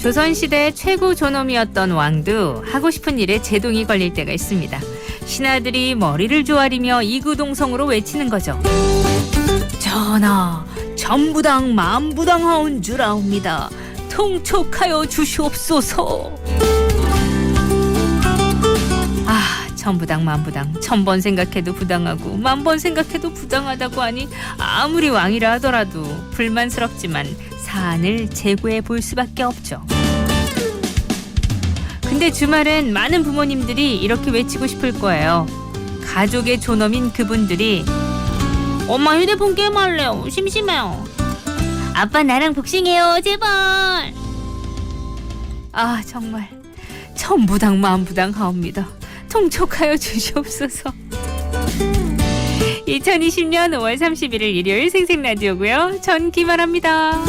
조선시대 최고 존엄이었던 왕도 하고 싶은 일에 제동이 걸릴 때가 있습니다. 신하들이 머리를 조아리며 이구동성으로 외치는 거죠. 전하, 전부당 만부당하온 줄아옵니다. 통촉하여 주시옵소서. 천부당 만부당, 1000번 생각해도 부당하고 10,000번 생각해도 부당하다고 하니 아무리 왕이라 하더라도 불만스럽지만 사안을 재고해 볼 수밖에 없죠. 근데 주말엔 많은 부모님들이 이렇게 외치고 싶을 거예요. 가족의 존엄인 그분들이 엄마 휴대폰 게임할래요. 심심해요. 아빠 나랑 복싱해요. 제발. 정말 천부당 만부당하옵니다. 통촉하여 주시옵소서. 2020년 5월 31일 일요일 생생라디오고요. 전 김아라입니다.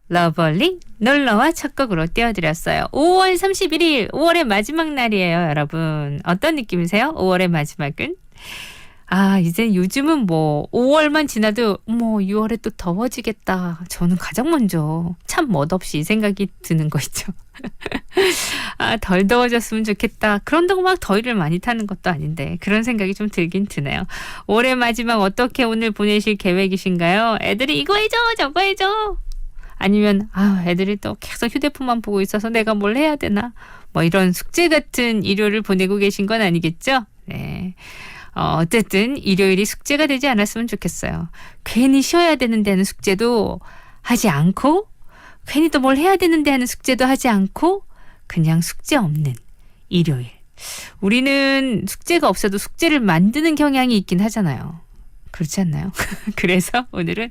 러블리 놀러와 첫 곡으로 띄워드렸어요. 5월 31일 5월의 마지막 날이에요. 여러분 어떤 느낌이세요? 5월의 마지막은? 이제 요즘은 5월만 지나도 6월에 또 더워지겠다. 저는 가장 먼저 참 멋없이 이 생각이 드는 거 있죠. 덜 더워졌으면 좋겠다. 그런다고 막 더위를 많이 타는 것도 아닌데 그런 생각이 좀 들긴 드네요. 올해 마지막 어떻게 오늘 보내실 계획이신가요? 애들이 이거 해줘 저거 해줘. 아니면 애들이 또 계속 휴대폰만 보고 있어서 내가 뭘 해야 되나. 이런 숙제 같은 일요일을 보내고 계신 건 아니겠죠? 네. 어쨌든 일요일이 숙제가 되지 않았으면 좋겠어요. 괜히 쉬어야 되는데 하는 숙제도 하지 않고 괜히 또 뭘 해야 되는데 하는 숙제도 하지 않고 그냥 숙제 없는 일요일 우리는 숙제가 없어도 숙제를 만드는 경향이 있긴 하잖아요. 그렇지 않나요? 그래서 오늘은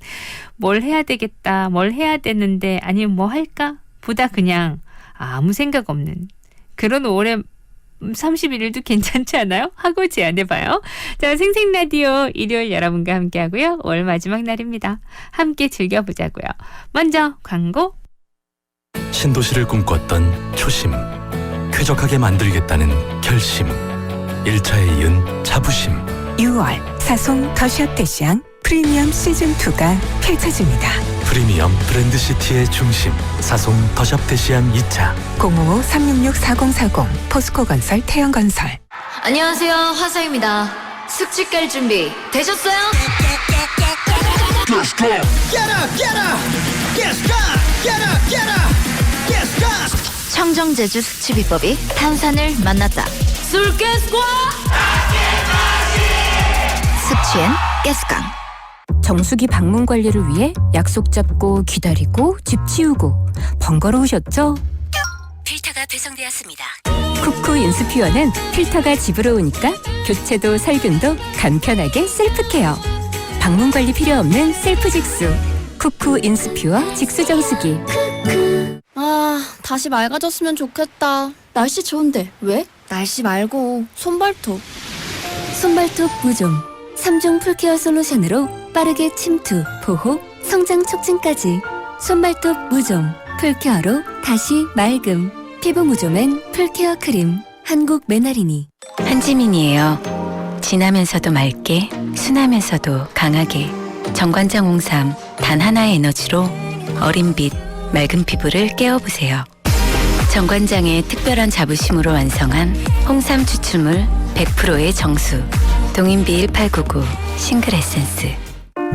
뭘 해야 되겠다, 뭘 해야 되는데 아니면 뭐 할까? 보다 그냥 아무 생각 없는 그런 5월의 31일도 괜찮지 않아요? 하고 제안해봐요. 자, 생생라디오 일요일 여러분과 함께하고요. 5월 마지막 날입니다. 함께 즐겨보자고요. 먼저 광고. 신도시를 꿈꿨던 초심, 쾌적하게 만들겠다는 결심, 1차에 이은 자부심. 6월 사송 더샵대시양 프리미엄 시즌2가 펼쳐집니다. 프리미엄 브랜드시티의 중심, 사송 더샵 대시안 2차. 055-366-4040 포스코건설 태영건설. 안녕하세요, 화사입니다. 숙취 깔 준비 되셨어요? 청정제주 숙취 비법이 탄산을 만났다. 술깨스과 숙취엔 가스강. 정수기 방문 관리를 위해 약속 잡고 기다리고 집 치우고 번거로우셨죠? 필터가 배송되었습니다. 쿠쿠 인스퓨어는 필터가 집으로 오니까 교체도 살균도 간편하게 셀프 케어. 방문 관리 필요 없는 셀프 직수. 쿠쿠 인스퓨어 직수 정수기. 아, 다시 맑아졌으면 좋겠다. 날씨 좋은데 왜? 날씨 말고 손발톱. 손발톱 무좀 3종 풀케어 솔루션으로 빠르게 침투, 보호, 성장 촉진까지. 손발톱 무좀 풀케어로 다시 맑음. 피부 무좀엔 풀케어 크림. 한국 메나리니. 한지민이에요. 진하면서도 맑게, 순하면서도 강하게. 정관장 홍삼 단 하나의 에너지로 어린 빛, 맑은 피부를 깨워보세요. 정관장의 특별한 자부심으로 완성한 홍삼 추출물 100%의 정수. 동인비 1899 싱글 에센스.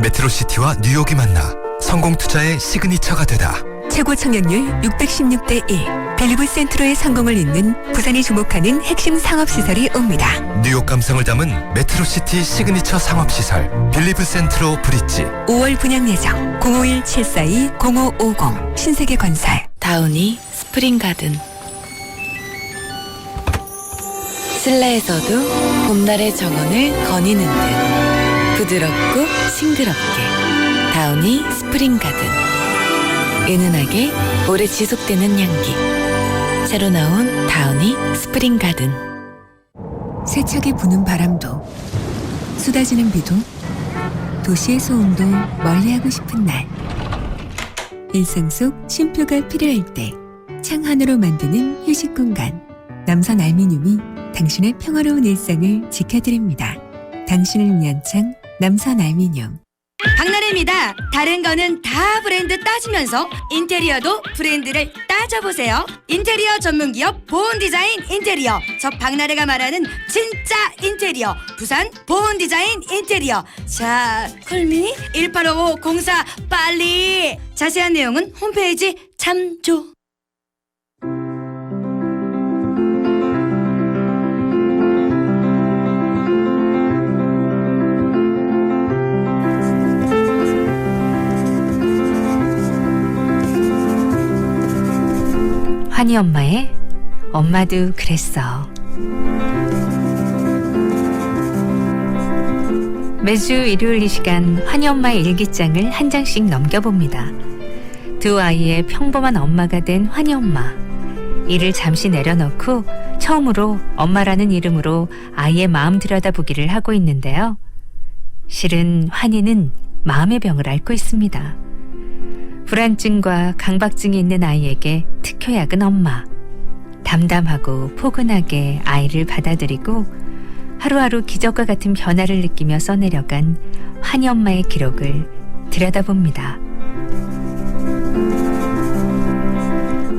메트로시티와 뉴욕이 만나 성공투자의 시그니처가 되다. 최고 청약률 616대1. 벨리브 센트로의 성공을 잇는 부산이 주목하는 핵심 상업시설이 옵니다. 뉴욕 감성을 담은 메트로시티 시그니처 상업시설 빌리브 센트로 브릿지. 5월 분양 예정 051-742-0550 신세계건설. 다우니 스프링가든. 실내에서도 봄날의 정원을 거니는 듯 부드럽고 싱그럽게. 다우니 스프링가든. 은은하게 오래 지속되는 향기. 새로 나온 다우니 스프링가든. 세차게 부는 바람도 쏟아지는 비도 도시의 소음도 멀리하고 싶은 날. 일상 속 쉼표가 필요할 때 창 하나로 만드는 휴식 공간. 남선 알미늄이 당신의 평화로운 일상을 지켜드립니다. 당신을 위한 창 남선 알미늄. 박나래입니다. 다른 거는 다 브랜드 따지면서 인테리어도 브랜드를 따져보세요. 인테리어 전문기업 보온디자인 인테리어. 저 박나래가 말하는 진짜 인테리어. 부산 보온디자인 인테리어. 자, 콜미 185504 빨리. 자세한 내용은 홈페이지 참조. 환희 엄마의 엄마도 그랬어. 매주 일요일 이 시간 환희 엄마의 일기장을 한 장씩 넘겨봅니다. 두 아이의 평범한 엄마가 된 환희 엄마. 일을 잠시 내려놓고 처음으로 엄마라는 이름으로 아이의 마음 들여다보기를 하고 있는데요. 실은 환희는 마음의 병을 앓고 있습니다. 불안증과 강박증이 있는 아이에게 특효약은 엄마. 담담하고 포근하게 아이를 받아들이고 하루하루 기적과 같은 변화를 느끼며 써내려간 환희 엄마의 기록을 들여다봅니다.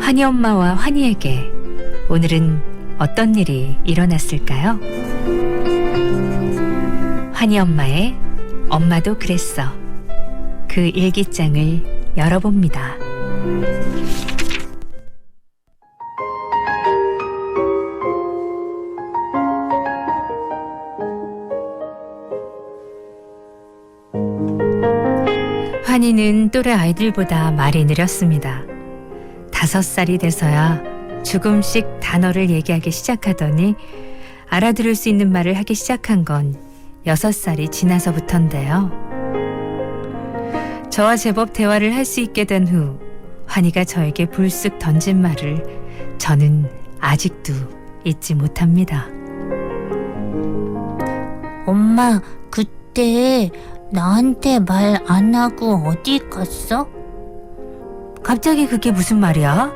환희 엄마와 환희에게 오늘은 어떤 일이 일어났을까요? 환희 엄마의 엄마도 그랬어. 그 일기장을 열어봅니다. 환희는 또래 아이들보다 말이 느렸습니다. 5살이 돼서야 조금씩 단어를 얘기하기 시작하더니 알아들을 수 있는 말을 하기 시작한 건 6살이 지나서부터인데요. 저와 제법 대화를 할 수 있게 된 후 환희가 저에게 불쑥 던진 말을 저는 아직도 잊지 못합니다. 엄마, 그때 나한테 말 안 하고 어디 갔어? 갑자기 그게 무슨 말이야?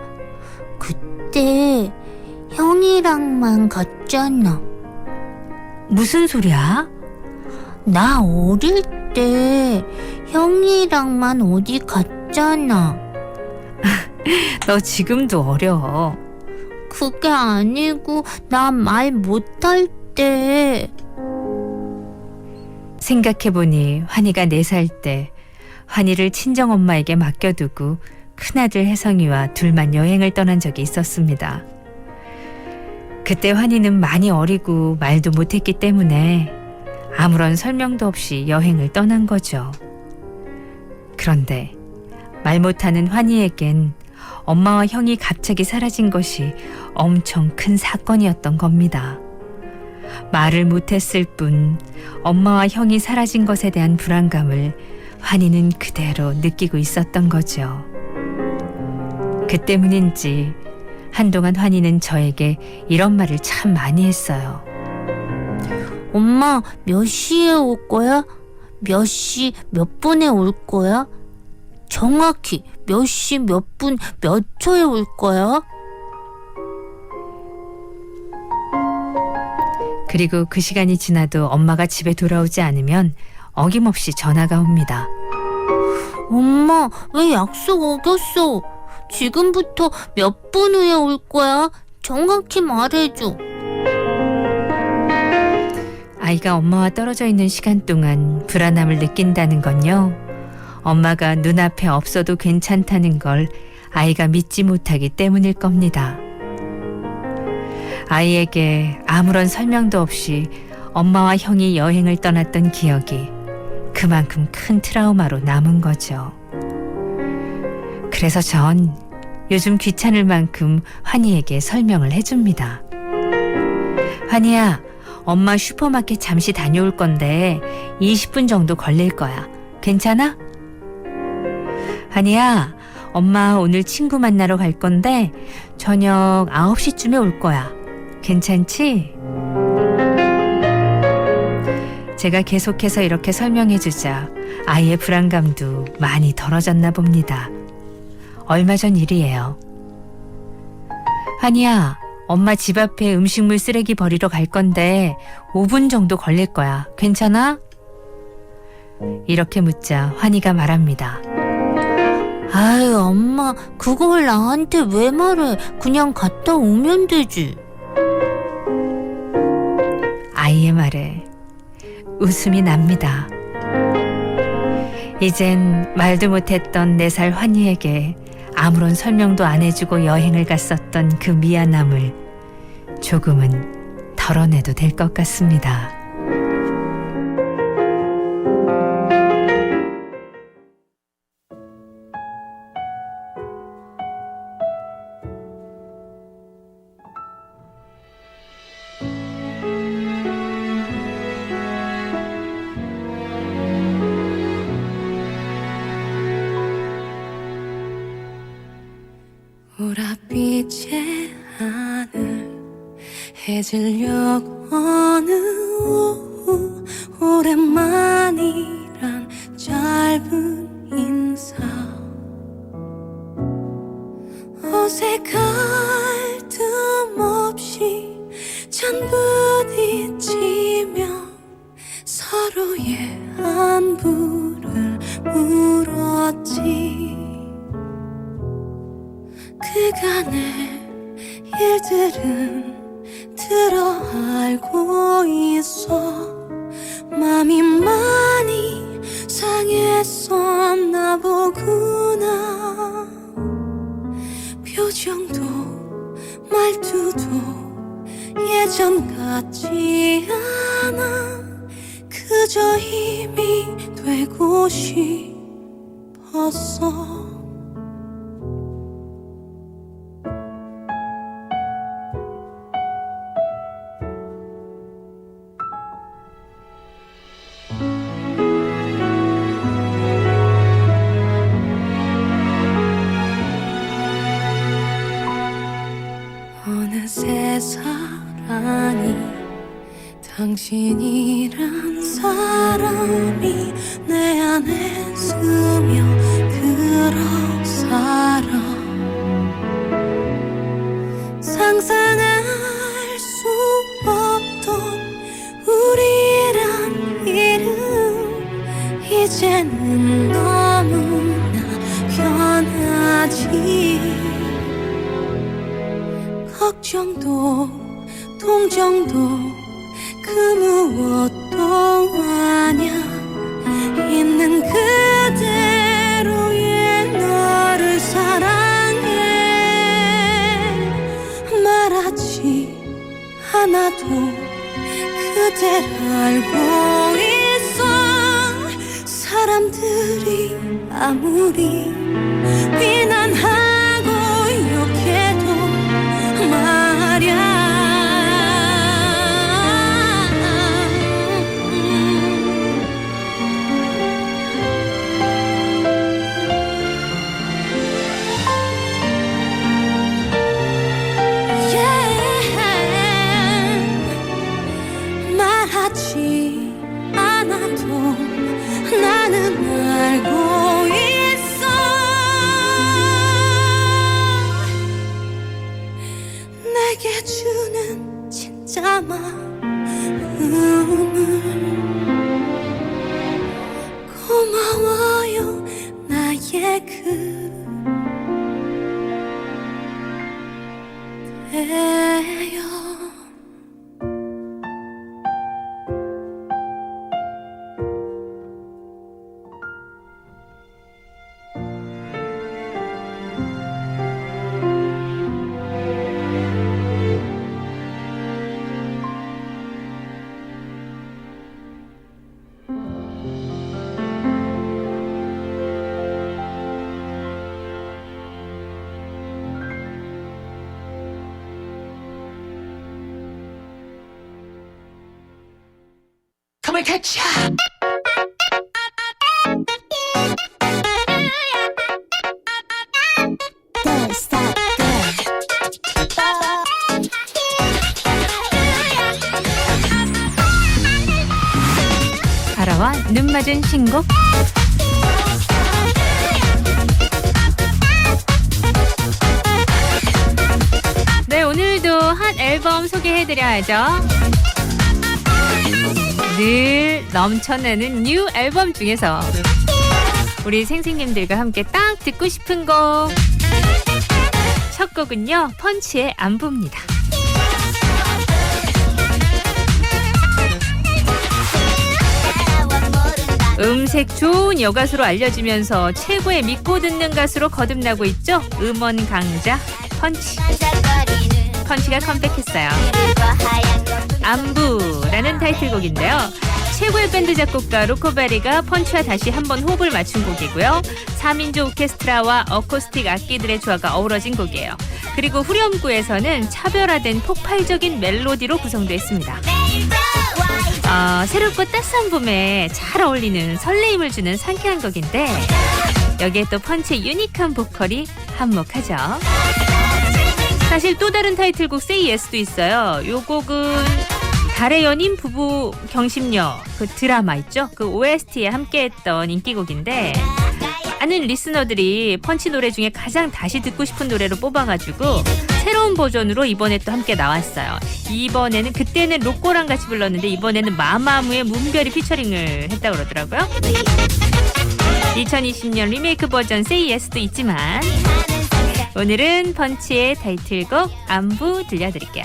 그때 형이랑만 갔잖아. 무슨 소리야? 나 어릴 때 형이랑만 어디 갔잖아. 너 지금도 어려. 그게 아니고 나 말 못할 때. 생각해보니 환희가 4살 때 환희를 친정엄마에게 맡겨두고 큰아들 혜성이와 둘만 여행을 떠난 적이 있었습니다. 그때 환희는 많이 어리고 말도 못했기 때문에 아무런 설명도 없이 여행을 떠난 거죠. 그런데 말 못하는 환희에겐 엄마와 형이 갑자기 사라진 것이 엄청 큰 사건이었던 겁니다. 말을 못했을 뿐 엄마와 형이 사라진 것에 대한 불안감을 환희는 그대로 느끼고 있었던 거죠. 그 때문인지 한동안 환희는 저에게 이런 말을 참 많이 했어요. 엄마, 몇 시에 올 거야? 몇 시, 몇 분에 올 거야? 정확히 몇 시, 몇 분, 몇 초에 올 거야? 그리고 그 시간이 지나도 엄마가 집에 돌아오지 않으면 어김없이 전화가 옵니다. 엄마, 왜 약속 어겼어? 지금부터 몇 분 후에 올 거야? 정확히 말해줘. 아이가 엄마와 떨어져 있는 시간 동안 불안함을 느낀다는 건요, 엄마가 눈앞에 없어도 괜찮다는 걸 아이가 믿지 못하기 때문일 겁니다. 아이에게 아무런 설명도 없이 엄마와 형이 여행을 떠났던 기억이 그만큼 큰 트라우마로 남은 거죠. 그래서 전 요즘 귀찮을 만큼 환희에게 설명을 해줍니다. 환희야, 엄마 슈퍼마켓 잠시 다녀올 건데 20분 정도 걸릴 거야. 괜찮아? 환희야, 엄마 오늘 친구 만나러 갈 건데 저녁 9시쯤에 올 거야. 괜찮지? 제가 계속해서 이렇게 설명해주자 아이의 불안감도 많이 덜어졌나 봅니다. 얼마 전 일이에요. 환희야, 엄마 집 앞에 음식물 쓰레기 버리러 갈 건데 5분 정도 걸릴 거야. 괜찮아? 이렇게 묻자 환희가 말합니다. 아이, 엄마, 그걸 나한테 왜 말해? 그냥 갔다 오면 되지. 아이의 말에 웃음이 납니다. 이젠 말도 못했던 4살 환희에게 아무런 설명도 안 해주고 여행을 갔었던 그 미안함을 조금은 덜어내도 될 것 같습니다. 보랏빛의 하늘 해질녘 어느 오후 오랜만이란 짧은 인사 어색할 틈 없이 잔 부딪히며 서로의 안부를 물었지. 그간의 일들은 들어 알고 있어. 맘이 많이 상했었나 보구나. 표정도 말투도 예전 같지 않아. 그저 힘이 되고 싶었어. 내 사랑이 당신이란 사람이 내 안에 스며들어 살아 상상할 수 없던 우리란 이름 이제는 너무나 편하지 걱정도 동정도 그 무엇도 아냐 있는 그대로의 너를 사랑해 말하지 않아도 그댈 알고 있어 사람들이 아무리 비난하고 욕해도 말야 말하지 않아도 나는 알고 있어 내게 주는 진짜 마음을 고마워요 나의 그대여 Come and catch ya! 바라와 눈 맞은 신곡. 네, 오늘도 핫 앨범 소개해드려야죠. 늘 넘쳐나는 뉴 앨범 중에서 우리 생생님들과 함께 딱 듣고 싶은 곡. 첫 곡은요, 펀치의 안부입니다. 음색 좋은 여가수로 알려지면서 최고의 믿고 듣는 가수로 거듭나고 있죠. 음원 강자 펀치. 펀치가 컴백했어요. 안부라는 타이틀곡인데요. 최고의 밴드 작곡가 로코바리가 펀치와 다시 한번 호흡을 맞춘 곡이고요. 4민조 오케스트라와 어쿠스틱 악기들의 조화가 어우러진 곡이에요. 그리고 후렴구에서는 차별화된 폭발적인 멜로디로 구성되어 있습니다. 새롭고 따스한 봄에 잘 어울리는 설레임을 주는 상쾌한 곡인데 여기에 또 펀치의 유니크한 보컬이 한몫하죠. 사실 또 다른 타이틀곡 Say Yes도 있어요. 요 곡은 달의 연인 부부 경심녀 그 드라마 있죠? 그 OST에 함께했던 인기곡인데 많은 리스너들이 펀치 노래 중에 가장 다시 듣고 싶은 노래로 뽑아가지고 새로운 버전으로 이번에 또 함께 나왔어요. 이번에는 그때는 로꼬랑 같이 불렀는데 이번에는 마마무의 문별이 피처링을 했다고 그러더라고요. 2020년 리메이크 버전 Say Yes도 있지만 오늘은 펀치의 타이틀곡 안부 들려드릴게요.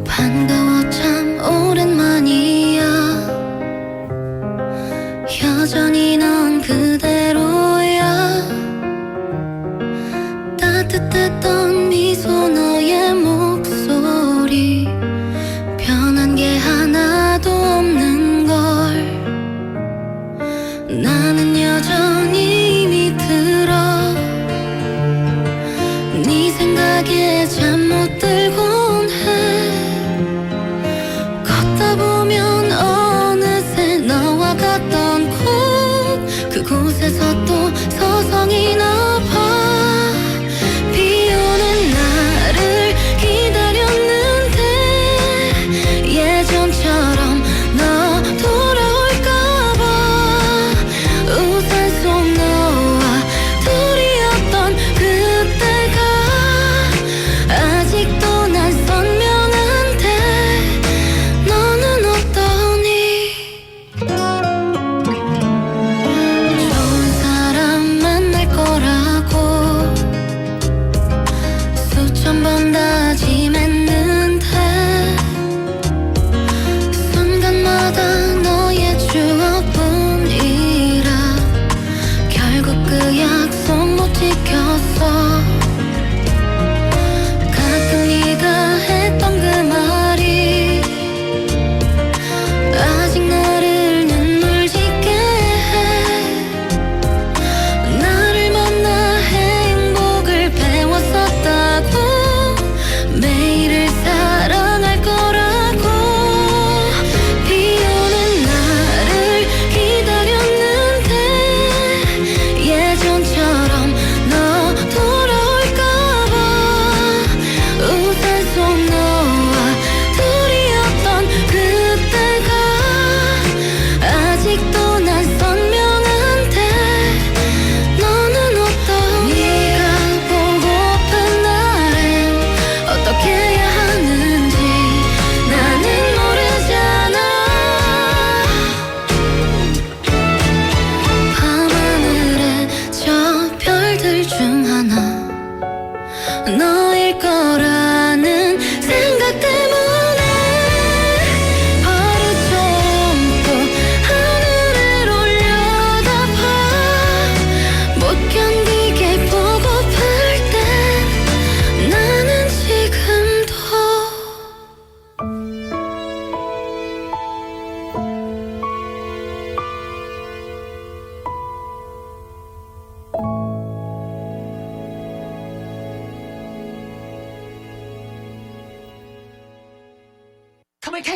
반가워 참 오랜만이야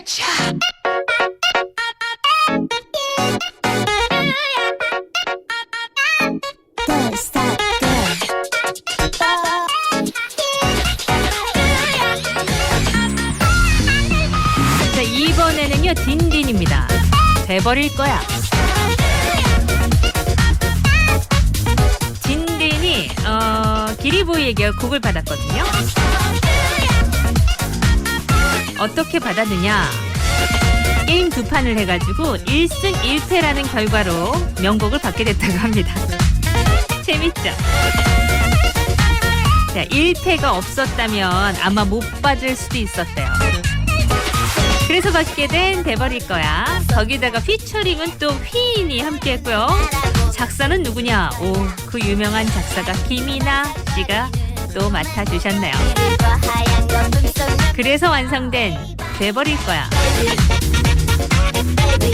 자, 이번에는요 딘딘입니다. 돼버릴 거야. 딘딘이 기리보이에게 곡을 받았거든요. 어떻게 받았느냐? 게임 2판을 해가지고 1승 1패라는 결과로 명곡을 받게 됐다고 합니다. 재밌죠? 자, 1패가 없었다면 아마 못 받을 수도 있었대요. 그래서 받게 된 돼버릴 거야. 거기다가 피처링은 또 휘인이 함께했고요. 작사는 누구냐? 오, 그 유명한 작사가 김이나 씨가 또 맡아주셨네요. 그래서 완성된 돼버릴 거야.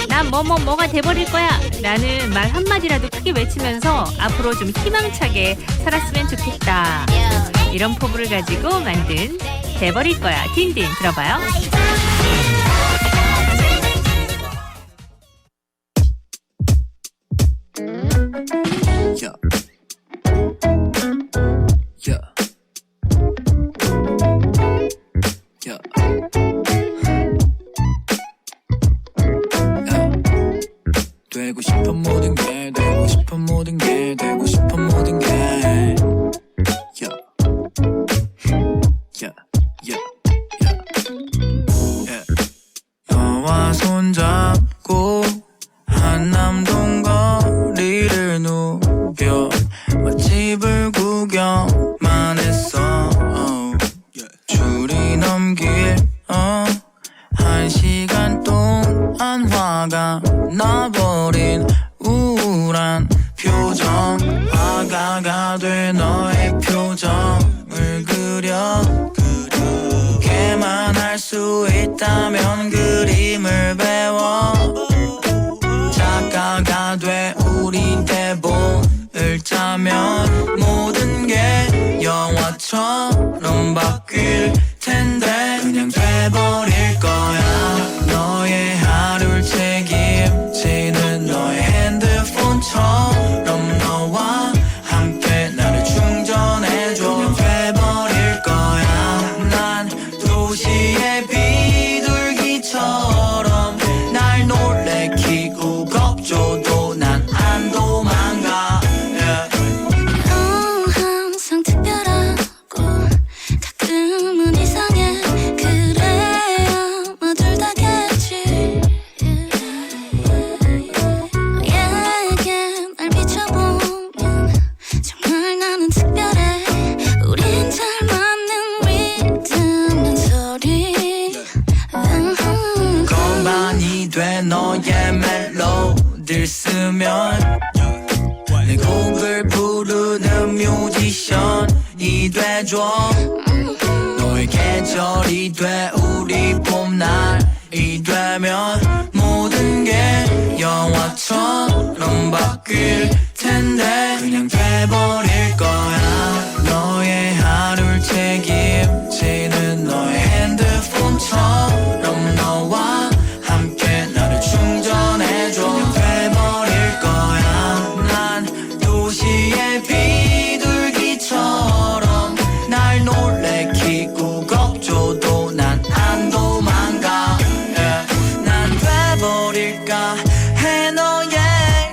난 뭐가 돼버릴 거야 라는 말 한마디라도 크게 외치면서 앞으로 좀 희망차게 살았으면 좋겠다. 이런 포부를 가지고 만든 돼버릴 거야. 딘딘 들어봐요. 되고 싶은 모든 게 되고 싶은 모든 게 되고 싶은 모든 게 너와 손잡고 한남동 거리를 누벼 맛집을 구경만 했어. 줄이 넘길 1시간 동안 화가 나버린 우울한 표정. 화가가 돼 너의 표정을 그려. 걔만 할 수 있다면 그림을 배워. 작가가 돼 우리 대본을 짜면 모든 게 영화처럼 바뀔 텐데 그냥 돼버릴 거야. 너의 하루를 책임지는 너의 핸드폰처럼 너와 함께 나를 충전해줘. 그냥 돼버릴 거야. 난 도시의 비둘기처럼 날 놀래키고 겁줘도 난 안 도망가. 항상 특별하고 가끔은 이상해. 그래야 아마 둘 다겠지. 너에게 날 비춰보면 정말 나는 특별해. 우린 잘 맞는 리듬 소리. 건반이 돼 너의 멜로디를 쓰면 내 곡을 부르는 뮤지션이 돼줘. 너의 계절이 돼 우리 봄날이 되면 모든 게 영화처럼 바뀔 텐데 그냥 돼버릴 거야. 너의 하루를 책임지는 너의 핸드폰처럼 너와 함께 나를 충전해줘. 그냥 돼버릴 거야. 난 도시의 비둘기처럼 날 놀래키고 겁줘도 난 안 도망가. 난 돼버릴까 해 너의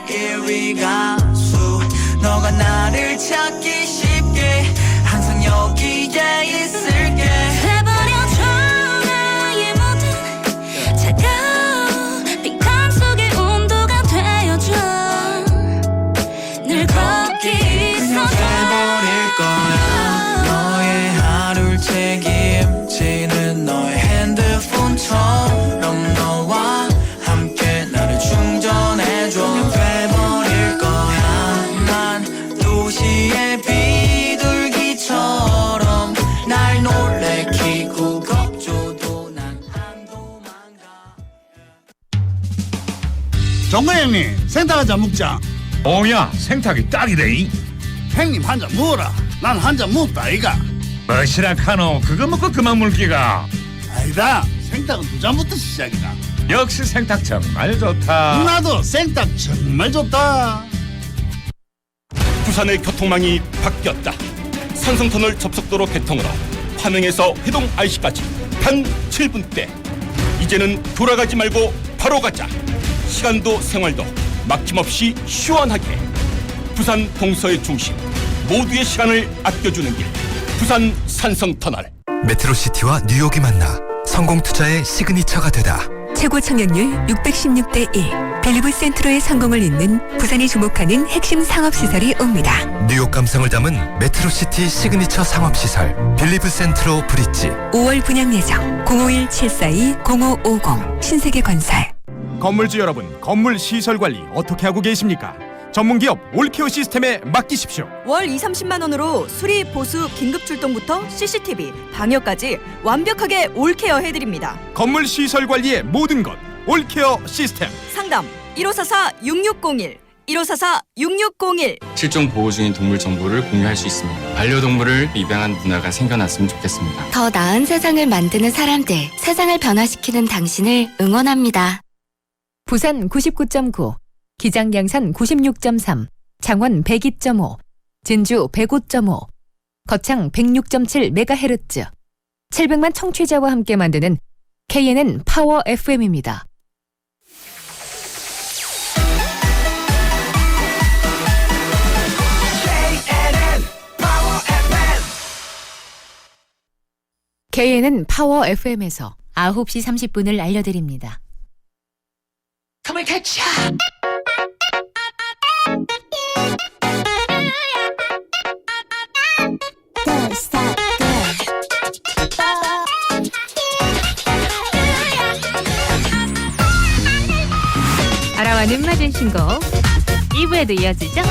1위 가수. 너가 나를 찾기 쉽게 항상 여기에 있을게. 돼버려줘 나의 모든 차가운 빈칸 속의 온도가 되어줘. 늘 거기 있어줘. 돼버릴 거야. 너의 하루를 책임지는 너의 핸드폰처럼 너와 함께 나를 충전해줘. 그냥 돼버릴 거야. 난 도시의 비둘기처럼 날 놀래키고 겁줘도 난 안 도망가. 정거 형님 생닭 한잔 먹자. 오야 생탁이 딱이래. 형님 한 잔 먹어라. 난 한 잔 먹다 아이가. 뭐시라 카노 그거 먹고 그만 물기가. 아니다 생닭은 두 잔부터 시작이다. 역시 생닭 정말 좋다. 나도 생닭 정말 좋다. 부산의 교통망이 바뀌었다. 산성터널 접속도로 개통으로 환흥에서 회동 IC까지 단 7분대. 이제는 돌아가지 말고 바로 가자. 시간도 생활도 막힘없이 시원하게. 부산 동서의 중심, 모두의 시간을 아껴주는 길. 부산 산성터널. 메트로시티와 뉴욕이 만나 성공투자의 시그니처가 되다. 최고 청약률 616대 1. 벨리브 센트로의 성공을 잇는 부산이 주목하는 핵심 상업시설이 옵니다. 뉴욕 감성을 담은 메트로시티 시그니처 상업시설 빌리브 센트로 브릿지. 5월 분양 예정 051-742-0550 신세계건설. 건물주 여러분, 건물 시설 관리 어떻게 하고 계십니까? 전문기업 올케어 시스템에 맡기십시오. 월 2-30만 원으로 수리, 보수, 긴급 출동부터 CCTV, 방역까지 완벽하게 올케어 해드립니다. 건물 시설 관리의 모든 것 올케어 시스템. 상담 1544-6601 1544-6601. 실종 보호 중인 동물 정보를 공유할 수 있습니다. 반려동물을 입양한 문화가 생겨났으면 좋겠습니다. 더 나은 세상을 만드는 사람들, 세상을 변화시키는 당신을 응원합니다. 부산 99.9, 기장 양산 96.3, 창원 102.5, 진주 105.5, 거창 106.7MHz, 700만 청취자와 함께 만드는 KNN 파워 FM입니다. KNN 파워 FM에서 9시 30분을 알려드립니다. Come and catch 알아와 눈맞은 신곡 2부에도 이어지죠?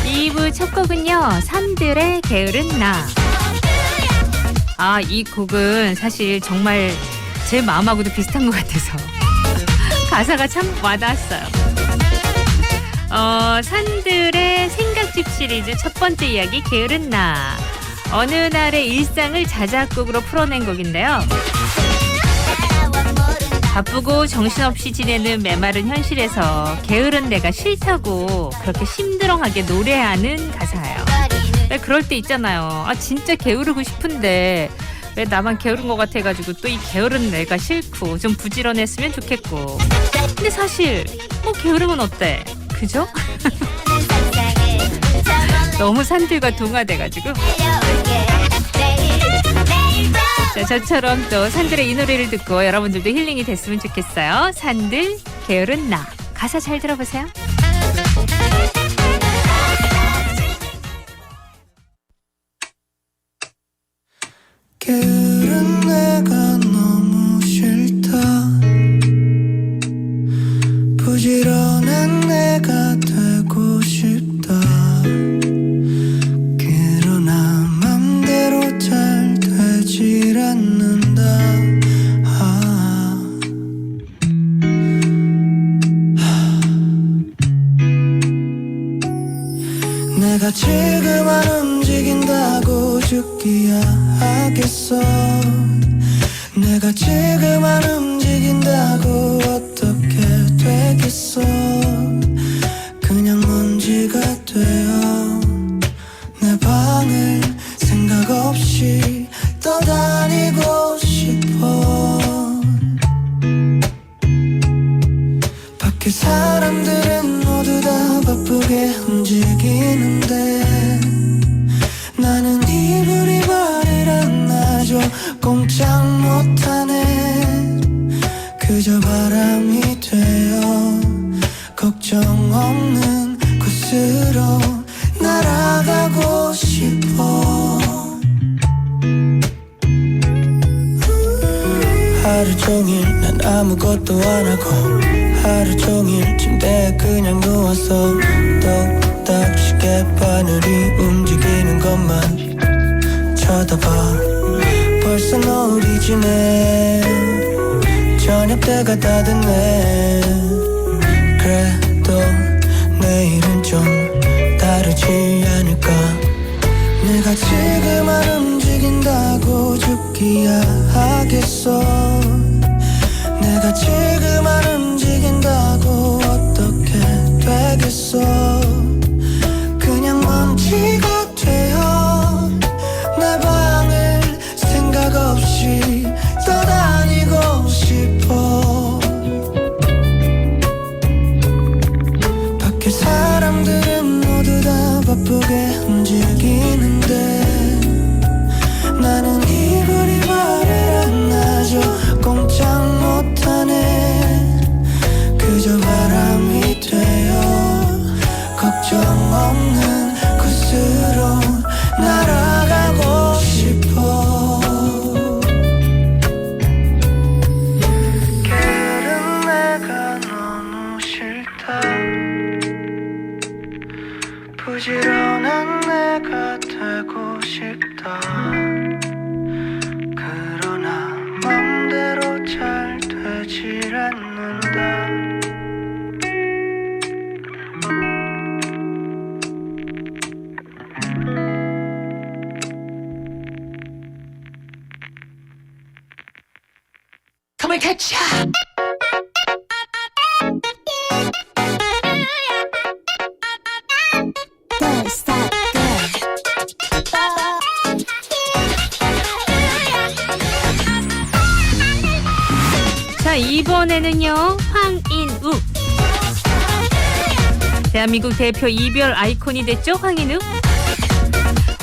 2부 첫 곡은요, 산들의 게으른 나. 아, 이 곡은 사실 정말 제 마음하고도 비슷한 것 같아서 가사가 참 와닿았어요. 산들의 생각집 시리즈 첫 번째 이야기, 게으른 나. 어느 날의 일상을 자작곡으로 풀어낸 곡인데요. 바쁘고 정신없이 지내는 메마른 현실에서 게으른 내가 싫다고 그렇게 심드렁하게 노래하는 가사예요. 왜 그럴 때 있잖아요. 아, 진짜 게으르고 싶은데 왜 나만 게으른 것 같아가지고 또 이 게으른 내가 싫고 좀 부지런했으면 좋겠고. 근데 사실 뭐 게으르면 어때? 그죠? 너무 산들과 동화돼가지고. 자, 저처럼 또 산들의 이 노래를 듣고 여러분들도 힐링이 됐으면 좋겠어요. 산들, 게으른 나. 가사 잘 들어보세요. 게으른 내가 너무 싫다. 부지런한 내가 되고 싶다. 그러나 맘대로 잘 되질 않는다. 내가 지금 안 움직인다고 죽기야 하겠어. 내가 지금 안 움직인다고 어떻게 되겠어. 그냥 먼지가 되어 내 방을 생각 없이 떠다니고 싶어. 밖에 사람들은 모두 다 바쁘게 움직이는데 나는 이불이 말을 안 하죠. 꼼짝 못하네. 그저 바람이 되어 걱정 없는 곳으로 날아가고 싶어. 하루 종일 난 아무것도 안 하고 하루 종일 침대에 그냥 누워서 똑딱 시계 바늘이 움직이는 것만 쳐다봐. 벌써 노을이 지네. 저녁 때가 다 됐네. 그래도 내일은 좀 다르지 않을까. 내가 지금 안 움직여 포기야 하겠어. 내가 지금 안 움직인다고 어떻게 되겠어. 그냥 먼지가 되어 내 방을 생각 없이 떠다니고 싶어. 밖에 사람들은 모두 다 바쁘게 움직이는데 나는 이불이 말을 안 하죠. 꼼짝 못하네. 그저 바람이 되어 걱정 없는 곳으로 날아가고 싶어. 게으른 내가 너무 싫다. 부지런한 내가 되고 싶다. 그러나 맘대로 잘 되질 않는다. Come and catch ya! 자, 이번에는요, 황인우. 대한민국 대표 이별 아이콘이 됐죠, 황인우?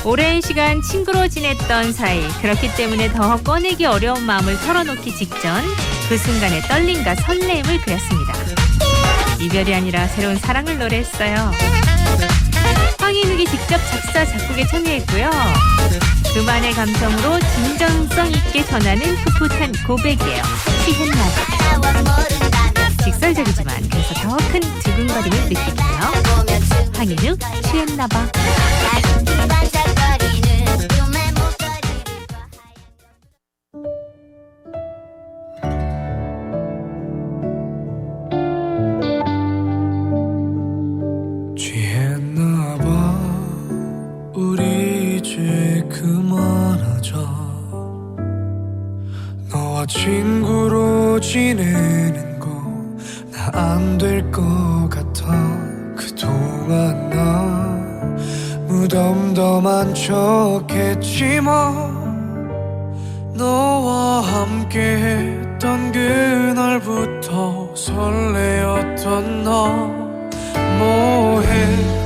오랜 시간 친구로 지냈던 사이, 그렇기 때문에 더 꺼내기 어려운 마음을 털어놓기 직전 그 순간의 떨림과 설렘을 그렸습니다. 이별이 아니라 새로운 사랑을 노래했어요. 황인욱이 직접 작사, 작곡에 참여했고요. 그만의 감성으로 진정성 있게 전하는 풋풋한 고백이에요. 취했나봐. 직설적이지만 그래서 더 큰 두근거림을 느끼네요. 황인욱, 취했나봐. 취했나봐. 우리 이제 그만하자. 너와 친구로 지내는 거 나 안 될 것 같아. 그동안 나 무덤덤한 척했지만 너와 함께 했던 그날부터 설레었던 너. 뭐해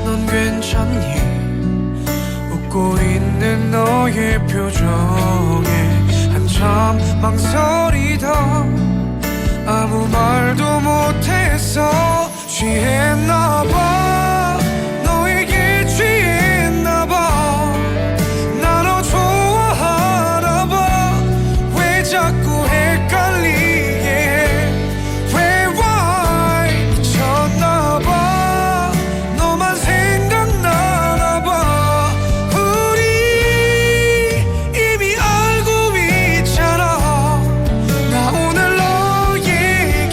넌 괜찮니? 웃고 있는 너의 표정에 한참 망설이다 아무 말도 못했어. 취했나봐. 너에게 취했나봐. 나 너 좋아하나봐. 왜 자꾸 헷갈리게 해. 왜 why 미쳤나봐. 너만 생각나나봐. 우리 이미 알고 있잖아. 나 오늘 너에게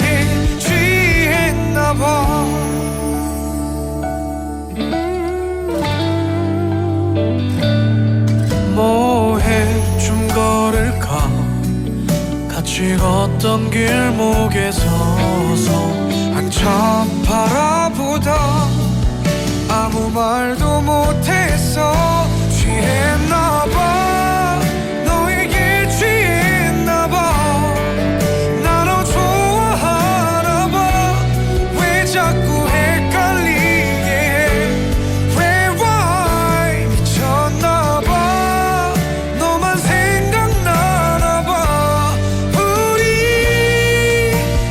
취했나봐. 뭐해 좀 걸을까. 같이 걷던 길목에 서서 한참 바라보다 아무 말도 못했어. 취했나봐. 너에게 취했나봐. 나 너 좋아하나봐. 왜 자꾸 헷갈리게 해. 왜 why 미쳤나봐. 너만 생각나나봐. 우리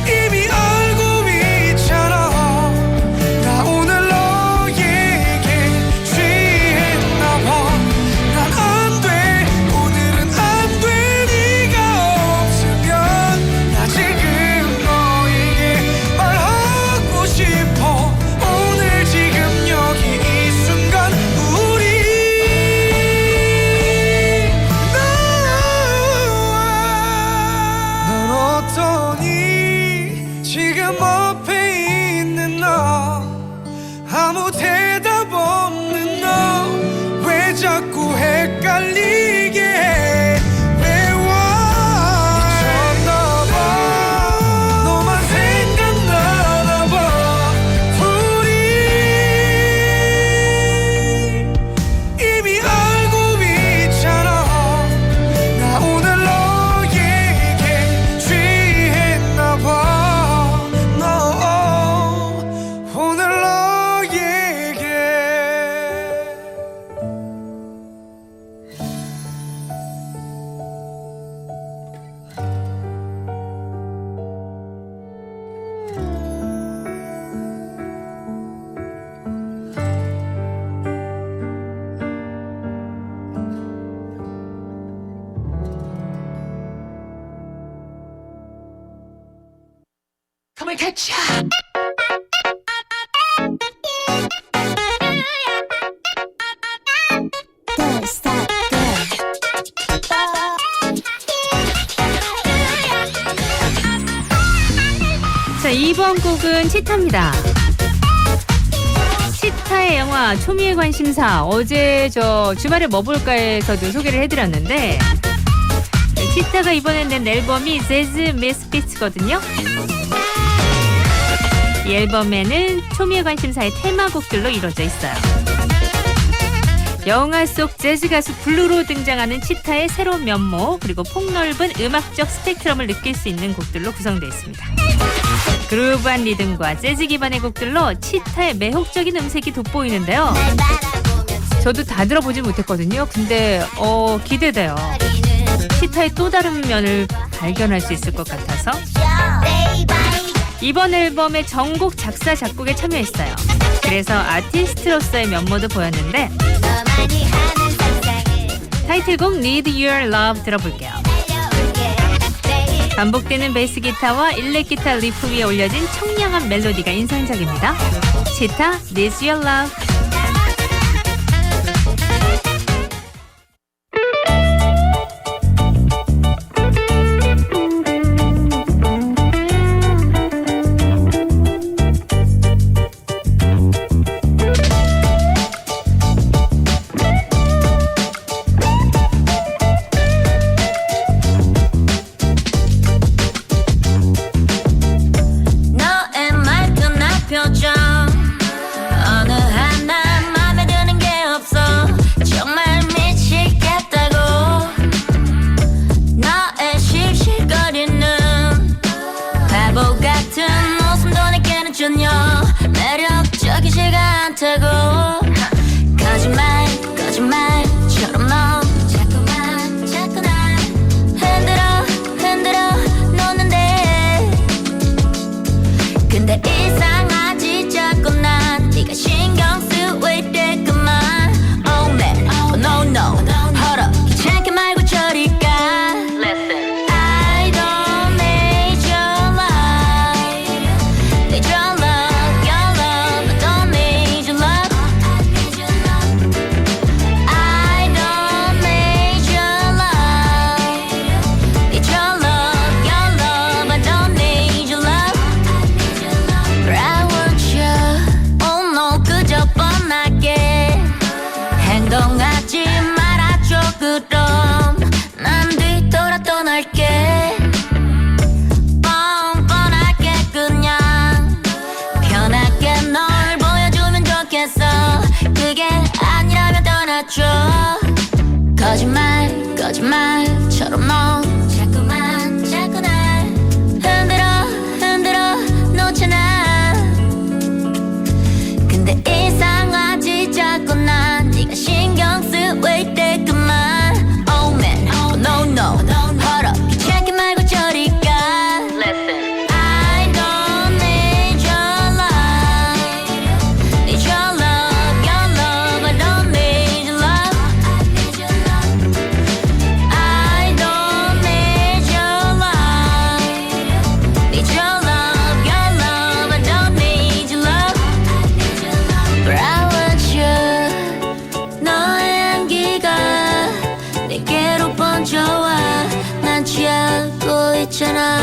이미 알고 있잖아. 나 오늘 너에게 취했나봐. 난 안 돼. 오늘은 안 돼. 네가 없으면 나 지금 너에게 말하고 싶어. 오늘 지금 여기 이 순간 우리 넌 어떠니? 지금 앞에 있는 너. 아무 대답 없는 너. 왜 자꾸 헷갈리게 해. 왜 why Come and catch ya. 자, 2번 곡은 치타입니다. 치타의 영화 초미의 관심사, 어제 저 주말에 뭐 볼까에서도 소개를 해드렸는데, 치타가 이번에 낸 앨범이 재즈 미스피츠거든요. 이 앨범에는 초미의 관심사의 테마곡들로 이루어져 있어요. 영화 속 재즈 가수 블루로 등장하는 치타의 새로운 면모, 그리고 폭넓은 음악적 스펙트럼을 느낄 수 있는 곡들로 구성되어 있습니다. 그루브한 리듬과 재즈 기반의 곡들로 치타의 매혹적인 음색이 돋보이는데요. 저도 다 들어보지 못했거든요. 근데 기대돼요. 치타의 또 다른 면을 발견할 수 있을 것 같아서. 이번 앨범의 전곡 작사 작곡에 참여했어요. 그래서 아티스트로서의 면모도 보였는데, 타이틀곡 Need Your Love 들어볼게요. 반복되는 베이스 기타와 일렉 기타 리프 위에 올려진 청량한 멜로디가 인상적입니다. 치타, Need Your Love. 매력적이지가 않다고 거짓말처럼 너 자꾸 날 흔들어 놓는데, 근데 이상하지 자꾸 난 네가 신경 쓰일 때그만. Oh man, oh no no, hold up, 귀찮게 말고 저리 가. Listen. 행동하지 말아줘. 그럼 난 뒤돌아 떠날게. 뻔뻔하게 그냥 편하게 널 보여주면 좋겠어. 그게 아니라면 떠나줘. 거짓말처럼 너 자꾸 날 흔들어 놓잖아. 근데 이상하지 자꾸 난 네가 신경 쓰일 때 그만. Oh man, oh no no, hold up, 귀찮게 말고 저리 가. Listen. I don't need your love, your love, I don't need your love. I don't need your love, your love, I don't need your love. But I want you. 너의 향기가 내게로 번져와. 난 취하고 있잖아.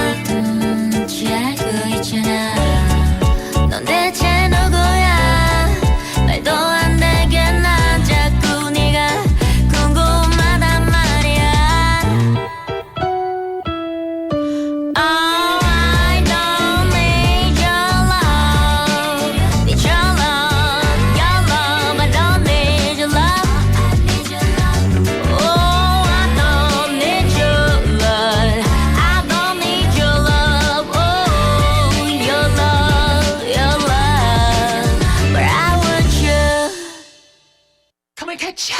취하고 있잖아. 넌 대체 누구야? 말도 안 되게 난 자꾸 네가 궁금하단 말이야. Oh, I don't need your love, your love, I don't need your love. Oh, I don't need your love, I don't need your love. Oh, your love, but I want you. Come and catch ya.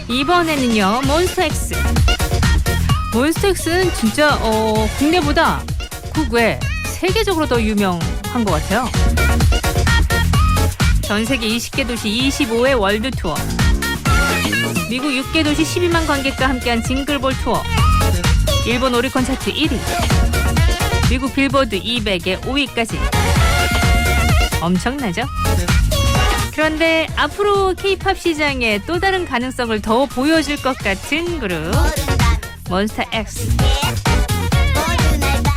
이번에는요, 몬스터엑스. 몬스터엑스는 진짜 국내보다 국외 세계적으로 더 유명한 것 같아요. 전 세계 20개 도시 25회 월드 투어. 미국 6개 도시 12만 관객과 함께한 징글볼 투어. 일본 오리콘 차트 1위. 미국 빌보드 200의 5위까지. 엄청나죠? 그런데 앞으로 K-팝 시장에 또 다른 가능성을 더 보여줄 것 같은 그룹 몬스타엑스.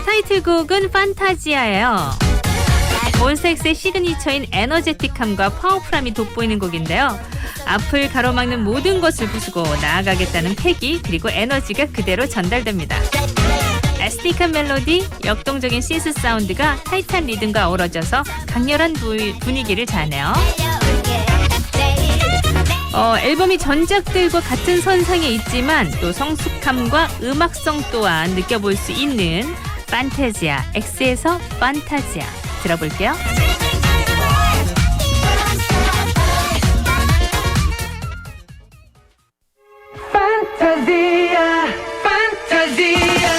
타이틀곡은 판타지아예요. 몬스타엑스의 시그니처인 에너제틱함과 파워풀함이 돋보이는 곡인데요. 앞을 가로막는 모든 것을 부수고 나아가겠다는 패기 그리고 에너지가 그대로 전달됩니다. 에스틱한 멜로디, 역동적인 신스 사운드가 타이트한 리듬과 어우러져서 강렬한 분위기를 자네요. 앨범이 전작들과 같은 선상에 있지만 또 성숙함과 음악성 또한 느껴볼 수 있는 판타지아, X에서 판타지아 들어볼게요. 판타지아 판타지아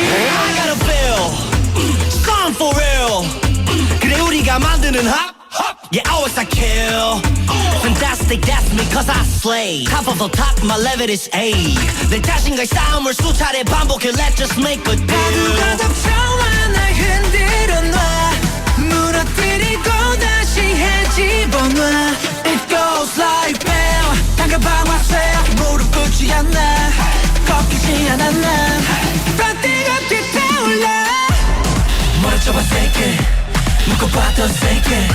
I got a feel Some for real 그래 우리가 만드는 hop Yeah always I kill Fantastic that's me cause I slay Top of the top my level is A 내 자신과의 싸움을 수차례 반복해 Let's just make a deal 파도가 덮쳐와 날 흔들어 놔 무너뜨리고 다시 해집어놔 It goes like bam 다가방 화세 무릎 꿇지 않아 꺾이지 않아 난 뜨겁게 타올라 멀어져봐 세게 묶어봐 더 세게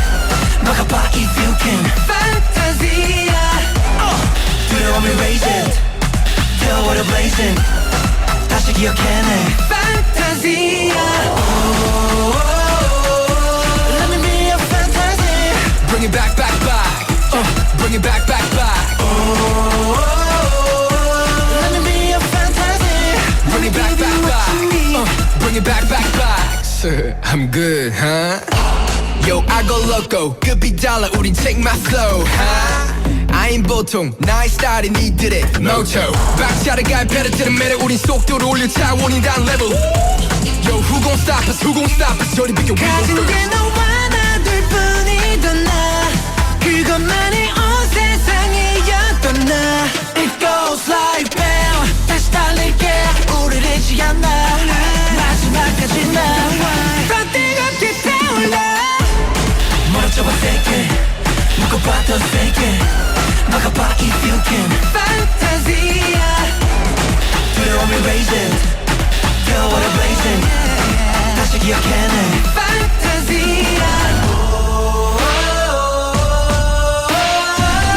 막아봐 if you can Fantasia 두려움이 raising Tell what I'm blazing 다시 기억해내 Fantasia Let me be a fantasy Bring it back back back Bring it back back back Let me be a fantasy Bring it back back back Bring it back back back I'm good, huh? Yo, I go loco 급이 달라 우린 check my flow, huh? 아인 보통 나의 스타일이 니들의 motto 박차를 갈패를 들으면 우린 속도를 올려 차원이 단 level Yo, who gon' stop us, who gon' stop us 저리 비켜 we gon' 가진 게 너와 나 둘뿐이던 나 그것만이 온 세상이었던 나 It goes like bam 다시 달릴게 우릴 잊지 않아 마지막까지 나 뜨겁게 타올라 멀어져봐 세게 묶어봐 더 세게 막아봐 if you can Fantasia 두려움이 raising Tell what I'm blazing 다시 기억해내 Fantasia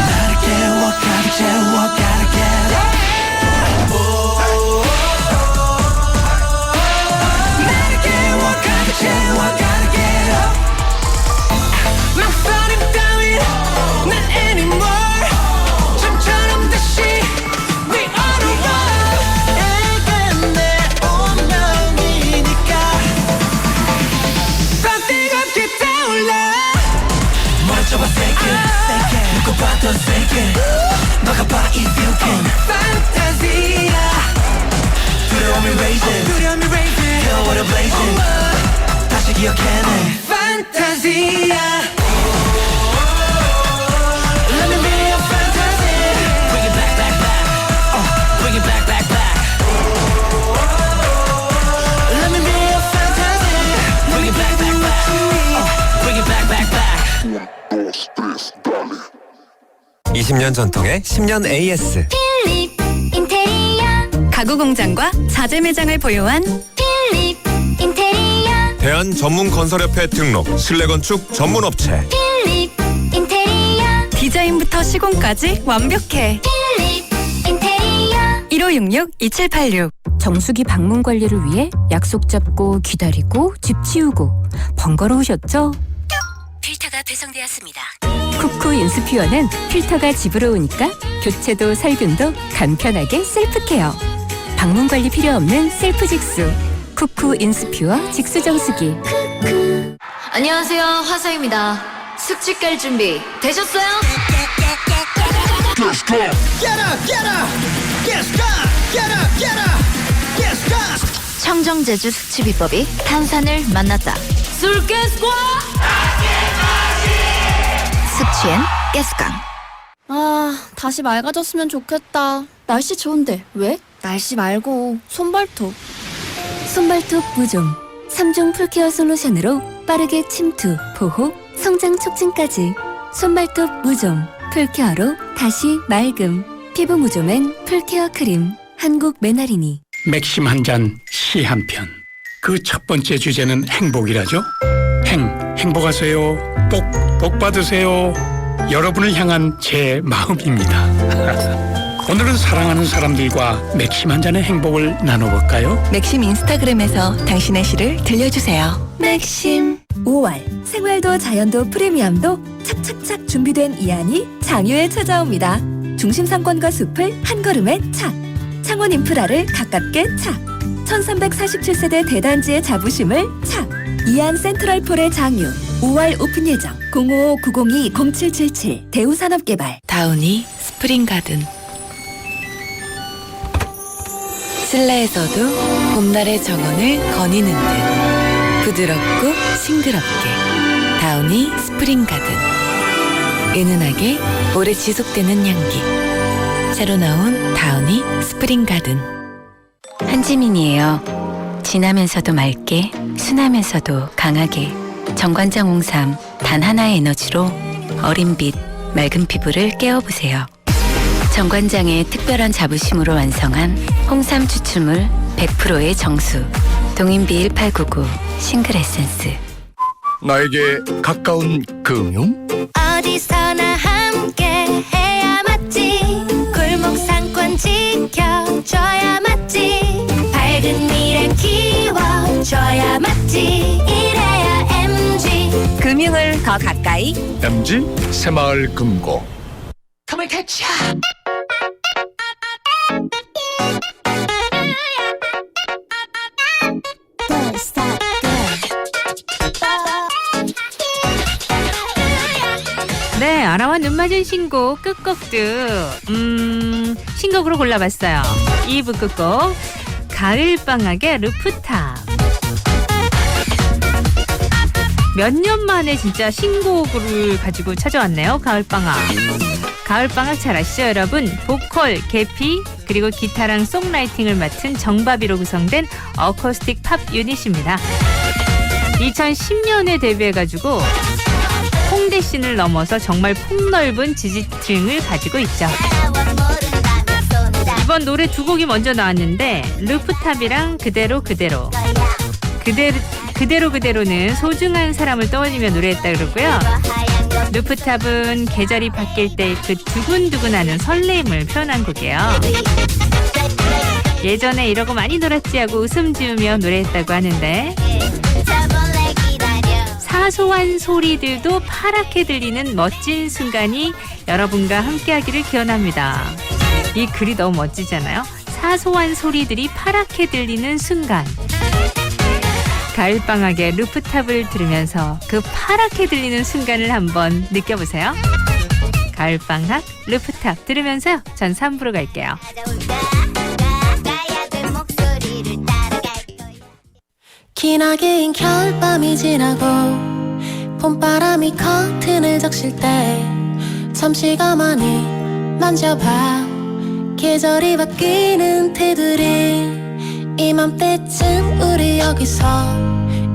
나를 깨워 가득 채워 gotta get up 나를 깨워 가득 채워 gotta get up 막선임 따윈 난 anymore 좀처럼 다시 위어려워 이게 내 운명이니까 더 뜨겁게 타올라 멀어져봐 세게 묶어봐 더 세게 막아봐 if you can Fantasia 두려움이 raising Tell what I'm blazing 다시 기억해내 Fantasia Let me be a fantasy Bring it back, back, back Bring it back, back, back Let me be a fantasy Bring it back, back, back Bring it back, back, back 20년 전통의 10년 AS 필립 인테리어 가구 공장과 자재 매장을 보유한 필립 인테리어 대한 전문 건설협회 등록 실내 건축 전문 업체 필립 인테리어 디자인부터 시공까지 완벽해 필립 인테리어 1566-2786 정수기 방문 관리를 위해 약속 잡고 기다리고 집 치우고 번거로우셨죠? 필터가 배송되었습니다. 쿠쿠 인스퓨어는 필터가 집으로 오니까 교체도 살균도 간편하게 셀프 케어. 방문 관리 필요 없는 셀프 직수. 쿠쿠 인스퓨어 직수 정수기. 안녕하세요, 화사입니다. 숙취 깔 준비 되셨어요? Get up, get up, get up, get up, get up, get up. 청정제주 숙취 비법이 탄산을 만났다. 술가스과 숙취엔 가스강. 다시 맑아졌으면 좋겠다. 날씨 좋은데 왜? 날씨 말고 손발톱. 손발톱 무좀 3중 풀케어 솔루션으로 빠르게 침투, 보호, 성장 촉진까지. 손발톱 무좀 풀케어로 다시 맑음. 피부 무좀엔 풀케어 크림. 한국 메나리니. 맥심 한 잔, 시 한 편. 그 첫 번째 주제는 행복이라죠. 행복하세요. 복 받으세요. 여러분을 향한 제 마음입니다. 오늘은 사랑하는 사람들과 맥심 한 잔의 행복을 나눠볼까요? 맥심 인스타그램에서 당신의 시를 들려주세요. 맥심 5월 생활도 자연도 프리미엄도 착착착 준비된 이안이 장유에 찾아옵니다. 중심 상권과 숲을 한 걸음에 착. 창원 인프라를 가깝게 착. 1347세대 대단지의 자부심을 착. 이안 센트럴폴의 장유 5월 오픈 예정. 055-902-0777 대우산업개발. 다우니 스프링가든. 실내에서도 봄날의 정원을 거니는 듯 부드럽고 싱그럽게 다우니 스프링가든. 은은하게 오래 지속되는 향기. 새로 나온 다우니 스프링가든. 한지민이에요. 진하면서도 맑게, 순하면서도 강하게. 정관장 홍삼 단 하나의 에너지로 어린 빛, 맑은 피부를 깨워보세요. 정관장의 특별한 자부심으로 완성한 홍삼 추출물 100%의 정수. 동인비 1899 싱글 에센스. 나에게 가까운 금융? 어디서나 함께 해야 맞지. 골목 상권 지켜줘야 맞지. 밝은 미래 키워줘야 맞지. 이래야 MG. 금융을 더 가까이. MG 새마을 금고. Come and catch ya. 네, 아라와 눈 맞은 신곡 끝곡도 신곡으로 골라봤어요. 2부 끝곡 가을방학의 루프탑. 몇 년 만에 진짜 신곡을 가지고 찾아왔네요. 가을방학. 가을방학 잘 아시죠 여러분? 보컬, 개피 그리고 기타랑 송라이팅을 맡은 정바비로 구성된 어쿠스틱 팝 유닛입니다. 2010년에 데뷔해가지고 홍대 씬을 넘어서 정말 폭넓은 지지층을 가지고 있죠. 이번 노래 두 곡이 먼저 나왔는데 루프탑이랑 그대로는 소중한 사람을 떠올리며 노래했다 그러고요. 루프탑은 계절이 바뀔 때 그 두근두근하는 설레임을 표현한 곡이에요. 예전에 이러고 많이 놀았지 하고 웃음 지으며 노래했다고 하는데 사소한 소리들도 파랗게 들리는 멋진 순간이 여러분과 함께하기를 기원합니다. 이 글이 너무 멋지잖아요. 사소한 소리들이 파랗게 들리는 순간. 가을방학의 루프탑을 들으면서 그 파랗게 들리는 순간을 한번 느껴보세요. 가을방학 루프탑 들으면서요. 전 3부로 갈게요. 기나긴 겨울밤이 지나고 봄바람이 커튼을 적실 때 잠시 가만히 만져봐. 계절이 바뀌는 테두리 이맘때쯤 우리 여기서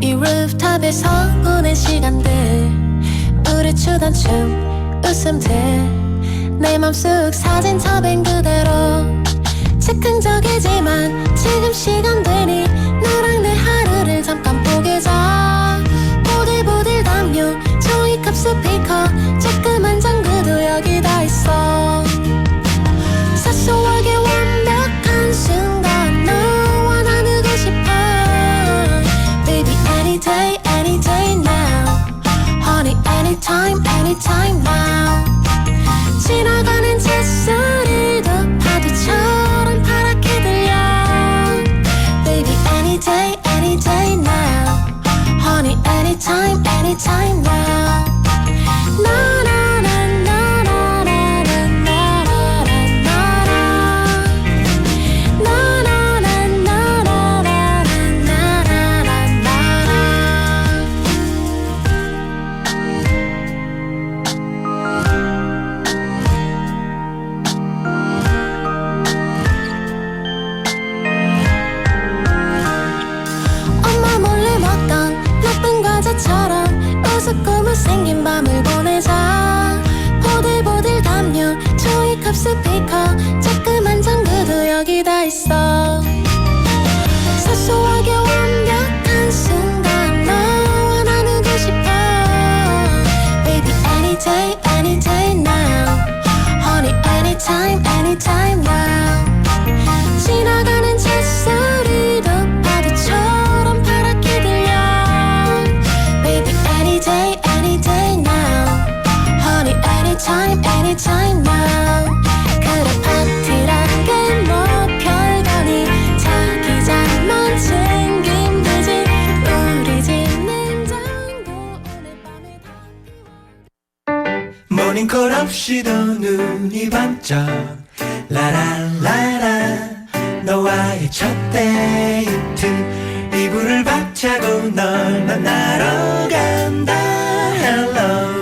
이 루프탑에서 보낸 시간들 우리 추던 춤 웃음들 내 맘속 사진첩엔 그대로 즉흥적이지만 지금 시간 되니 나랑 내 하루를 잠깐 포기자. 보들보들 담요 종이컵 스피커 조그만 장구도 여기 다 있어. 사소하게 완벽한 순간 너와 나누고 싶어. Baby any day now Honey anytime now. 지나가는 빗소리도 파도처럼 파랗게 들려. Baby any day now Honey anytime now. 여기 다 있어 사소하게 완벽한 순간 너와 나누고 싶어 Baby any day now Honey anytime now 지나가는 찻소리도 파도처럼 파랗게 들려 Baby any day now Honey anytime now 그래 파티란 게 뭐 별거니 자기장만 챙기면 되지 우리 집 냉장고 오늘 밤에 모닝콜 없이도 눈이 반짝 라라라라 너와의 첫 데이트 이불을 박차고 널 만나러 간다 Hello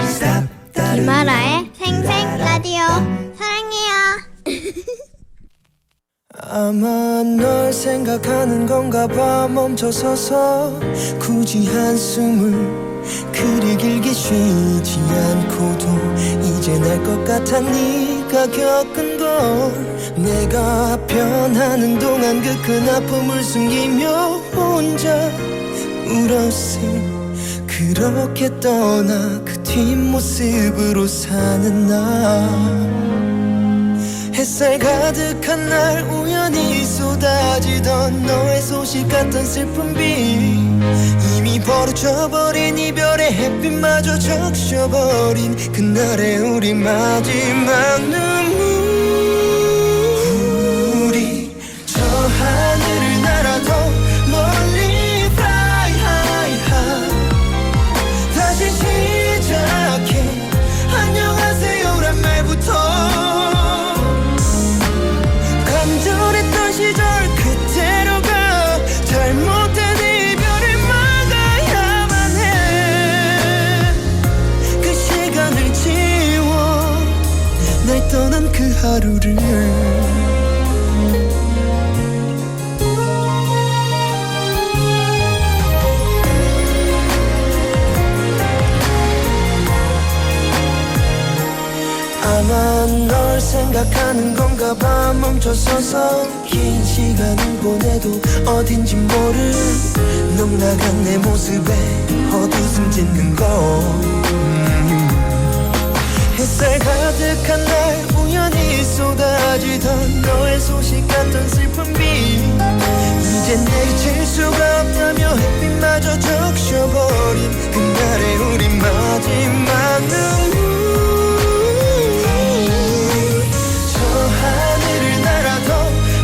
Stop 김아라의 생생 라디오 사랑해요. 아마 널 생각하는 건가 봐 멈춰서서 굳이 한숨을 그리 길게 쉬지 않고도 이젠 알 것 같아 네가 겪은 걸 내가 변하는 동안 그 큰 아픔을 숨기며 혼자 울었음 그렇게 떠나 그 뒷모습으로 사는 나 햇살 가득한 날 우연히 쏟아지던 너의 소식 같던 슬픈 비 이미 버려져버린 이별의 햇빛마저 적셔버린 그날의 우리 마지막 눈물 우리 저 하늘을 날아도 멀리 fly high 다시 시작해 안녕하세요란 말부터 간절했던 시절 그대로 가 잘못된 이별을 막아야만 해 그 시간을 지워 날 떠난 그 하루를 아마 널 생각하는 건가 봐 멈춰서서 긴 시간을 보내도 어딘지 모를 넉나간 내 모습에 헛웃음 짓는 거 햇살 가득한 날 우연히 쏟아지던 너의 소식 같던 슬픈 비 이젠 내리칠 수가 없다며 햇빛마저 적셔버린 그날의 우리 마지막 눈물 하늘을 날아도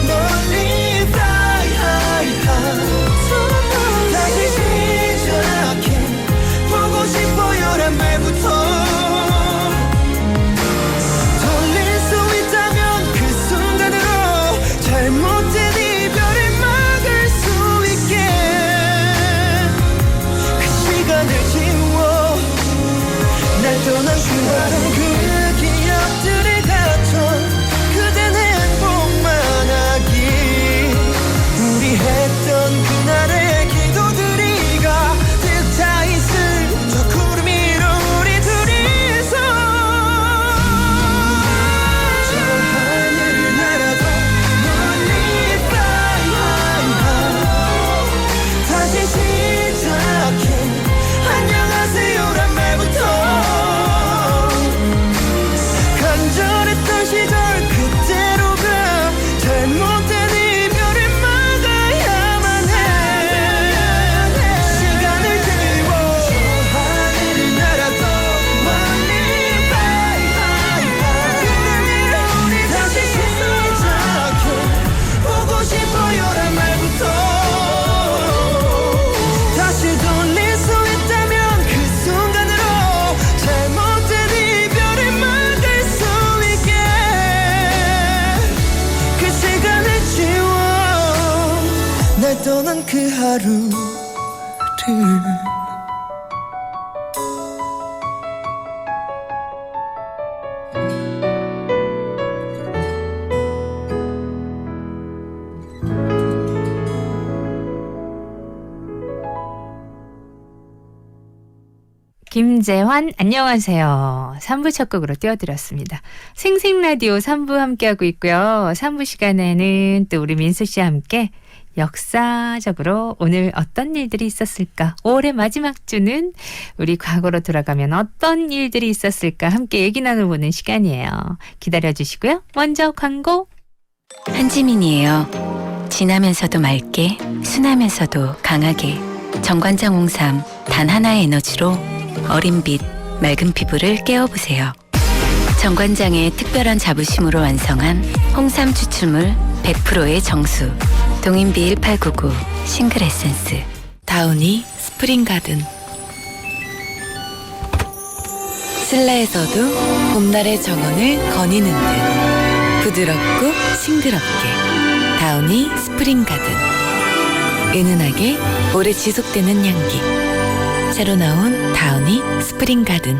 멀리 fly high 다시 시작해 보고 싶어요란 말부터 돌릴 수 있다면 그 순간으로 잘못된 이별을 막을 수 있게 그 시간을 지워 날 떠난 그 바람 그 기억들을 갖춰 했던 그날의 기도들이 가득 차 있을 저 구름 위로 우리 둘이서 저 하늘을 날아도 멀리 fly high 다시 시작해 안녕하세요란 말부터 간절했던 시절 그대로 가 잘못된 떠난 그 하루를 김재환 안녕하세요. 3부 첫 곡으로 띄워드렸습니다. 생생라디오 3부 함께하고 있고요. 3부 시간에는 또 우리 민수 씨와 함께 역사적으로 오늘 어떤 일들이 있었을까? 5월의 마지막 주는 우리 과거로 돌아가면 어떤 일들이 있었을까? 함께 얘기 나눠보는 시간이에요. 기다려주시고요. 먼저 광고. 한지민이에요. 진하면서도 맑게, 순하면서도 강하게 정관장 홍삼 단 하나의 에너지로 어린 빛, 맑은 피부를 깨워보세요. 정관장의 특별한 자부심으로 완성한 홍삼 추출물 100%의 정수 동인비 1899 싱글 에센스 다우니 스프링 가든. 실내에서도 봄날의 정원을 거니는 듯 부드럽고 싱그럽게 다우니 스프링 가든. 은은하게 오래 지속되는 향기 새로 나온 다우니 스프링 가든.